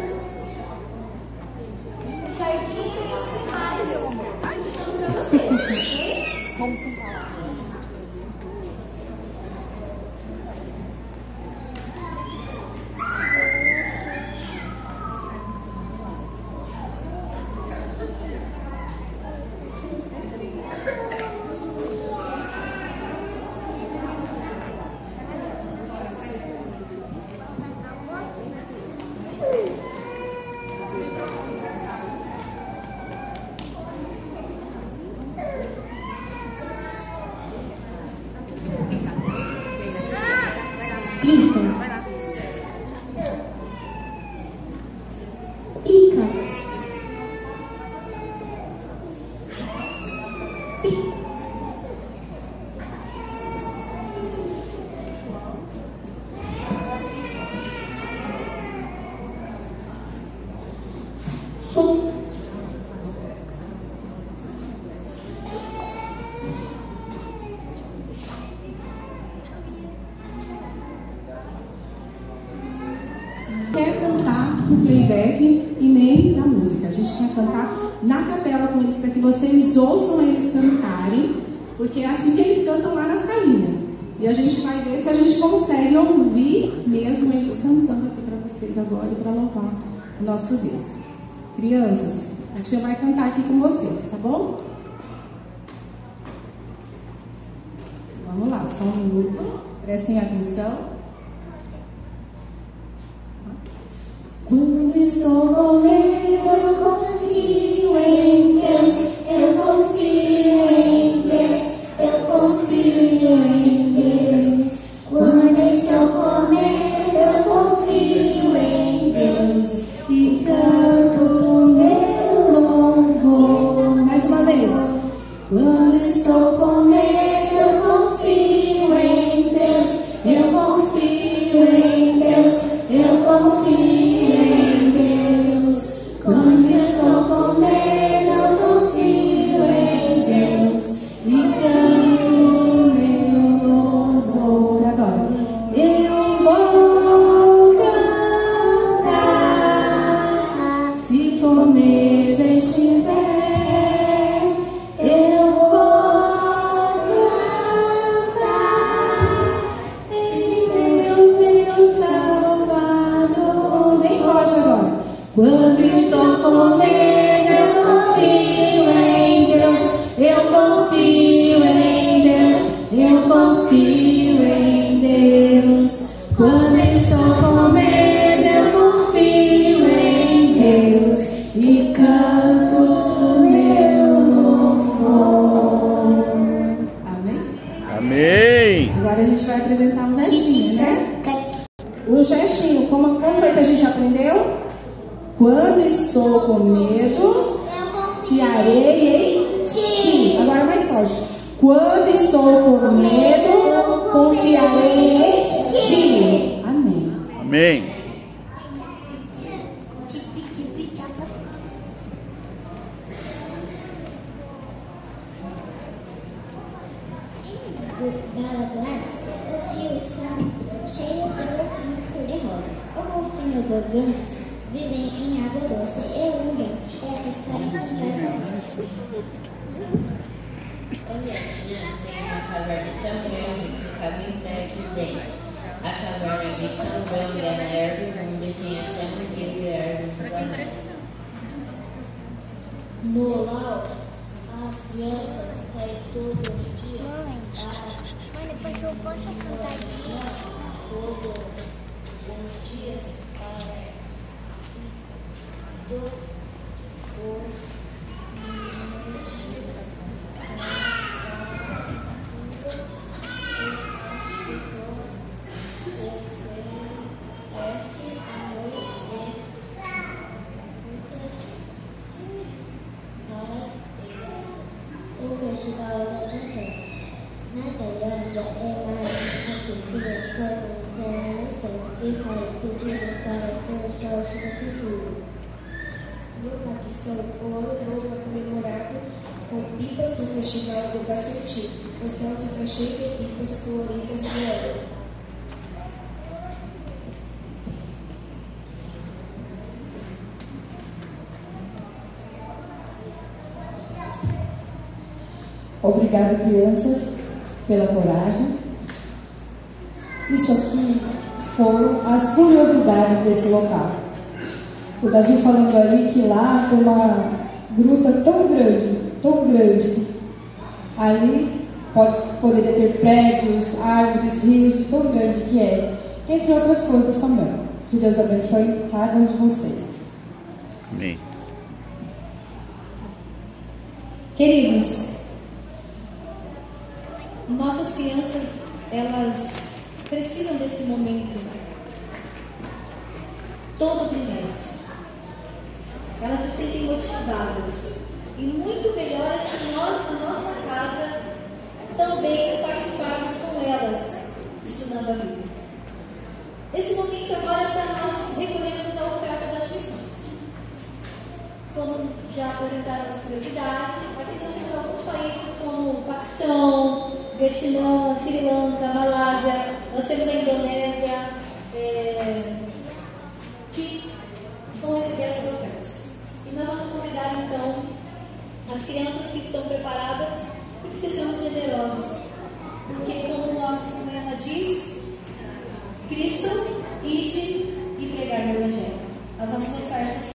jardim e umas primárias então para vocês, ok? Vamos sentar lá.
Quer cantar no playback e nem na música. A gente quer cantar na capela com eles para que vocês ouçam eles cantarem, porque é assim que eles cantam lá na salinha. E a gente vai ver se a gente consegue ouvir mesmo eles cantando aqui para vocês agora e para louvar o nosso Deus. Crianças, a tia vai cantar aqui com vocês, tá bom? Vamos lá, só um minuto. Prestem atenção. Quando estou com medo, eu confio em Deus, eu confio em Deus, eu confio em Deus. Quando estou com medo, eu confio em
canto meu louvor. Agora eu vou cantar, se for medo estiver, eu vou cantar em Deus, meu Salvador. Bem forte agora. Quando estou com medo, eu confio em Deus, eu confio em Deus, eu confio em Deus. Quando estou com medo, eu confio em Deus e canto meu louvor. Amém?
Amém.
Agora a gente vai apresentar um versinho, né? O gestinho, como foi que a gente aprendeu? Quando estou com medo, confiarei em ti. Agora mais forte. Quando estou com medo, confiarei em ti. Amém.
Amém.
Galagás, os rios são cheios de golfinhos cor-de-rosa. O golfinho do Ganges vivem em água doce e usam ovos para encontrar comida.
Tem uma caverna tão grande que cabe em pé aqui dentro. A caverna de tão grande é maior do mundo e tem até um rio de árvores lá dentro.
No Laos, as crianças saem todos os dias para todos os dias para o Festival das Montanhas. Na Tailândia é mais as pessoas sobem lanterna no céu e faz pedido para ter sorte no futuro.
No Paquistão, o Ano Novo é comemorado com pipas do Festival do Bassentir. O céu fica cheio de pipas coloridas de ouro.
Obrigada, crianças, pela coragem. Isso aqui foram as curiosidades desse local. O Davi falando ali que lá tem uma gruta tão grande, que ali poderia ter prédios, árvores, rios, de tão grande que é, entre outras coisas também. Que Deus abençoe cada um de vocês.
Amém.
Queridos, nossas crianças, elas precisam desse momento todo trimestre. Elas se sentem motivadas e muito melhor se nós, na nossa casa, também participarmos com elas, estudando a Bíblia. Esse momento agora é para nós recolhermos a oferta das missões. Como já apresentaram as curiosidades, aqui nós temos alguns países como o Paquistão, Vietnã, Sri Lanka, Malásia, nós temos a Indonésia, que vão receber essas ofertas. E nós vamos convidar então as crianças que estão preparadas e que sejamos generosos. Porque como nossa Helena diz, Cristo, ide e pregar no Evangelho. As nossas ofertas.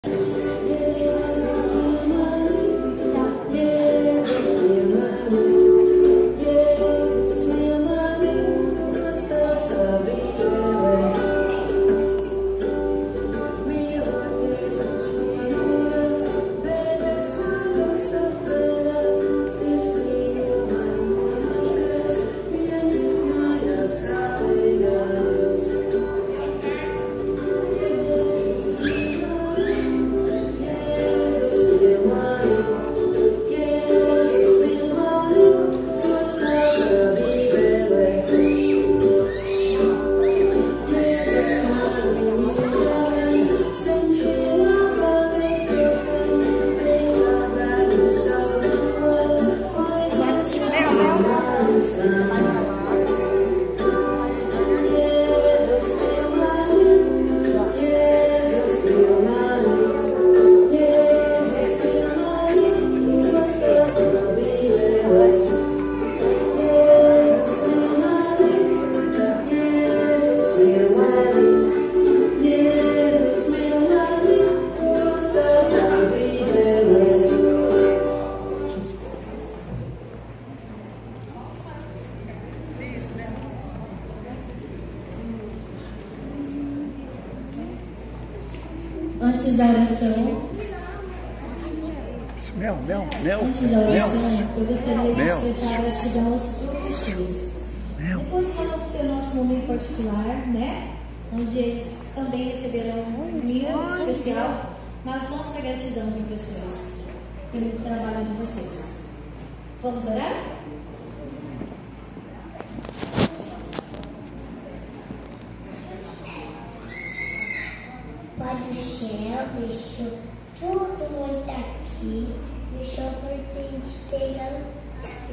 Antes da oração, antes da oração, eu gostaria de expressar gratidão aos professores. Depois nós vamos ter o nosso momento particular, né? Onde eles também receberão um mimo especial, mas nossa gratidão, professores, pelo trabalho de vocês. Vamos orar?
Pai do céu, deixou tudo muito aqui, deixou por ter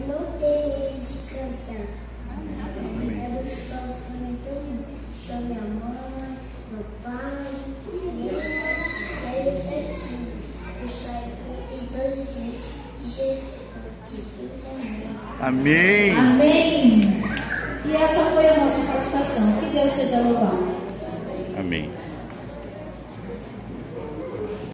não ter medo de cantar. Eu deixou minha mãe, meu pai, eu certinho. Deixou em todos os dias de Jesus.
Amém.
Amém. E essa foi a nossa participação. Que Deus seja louvado.
Amém.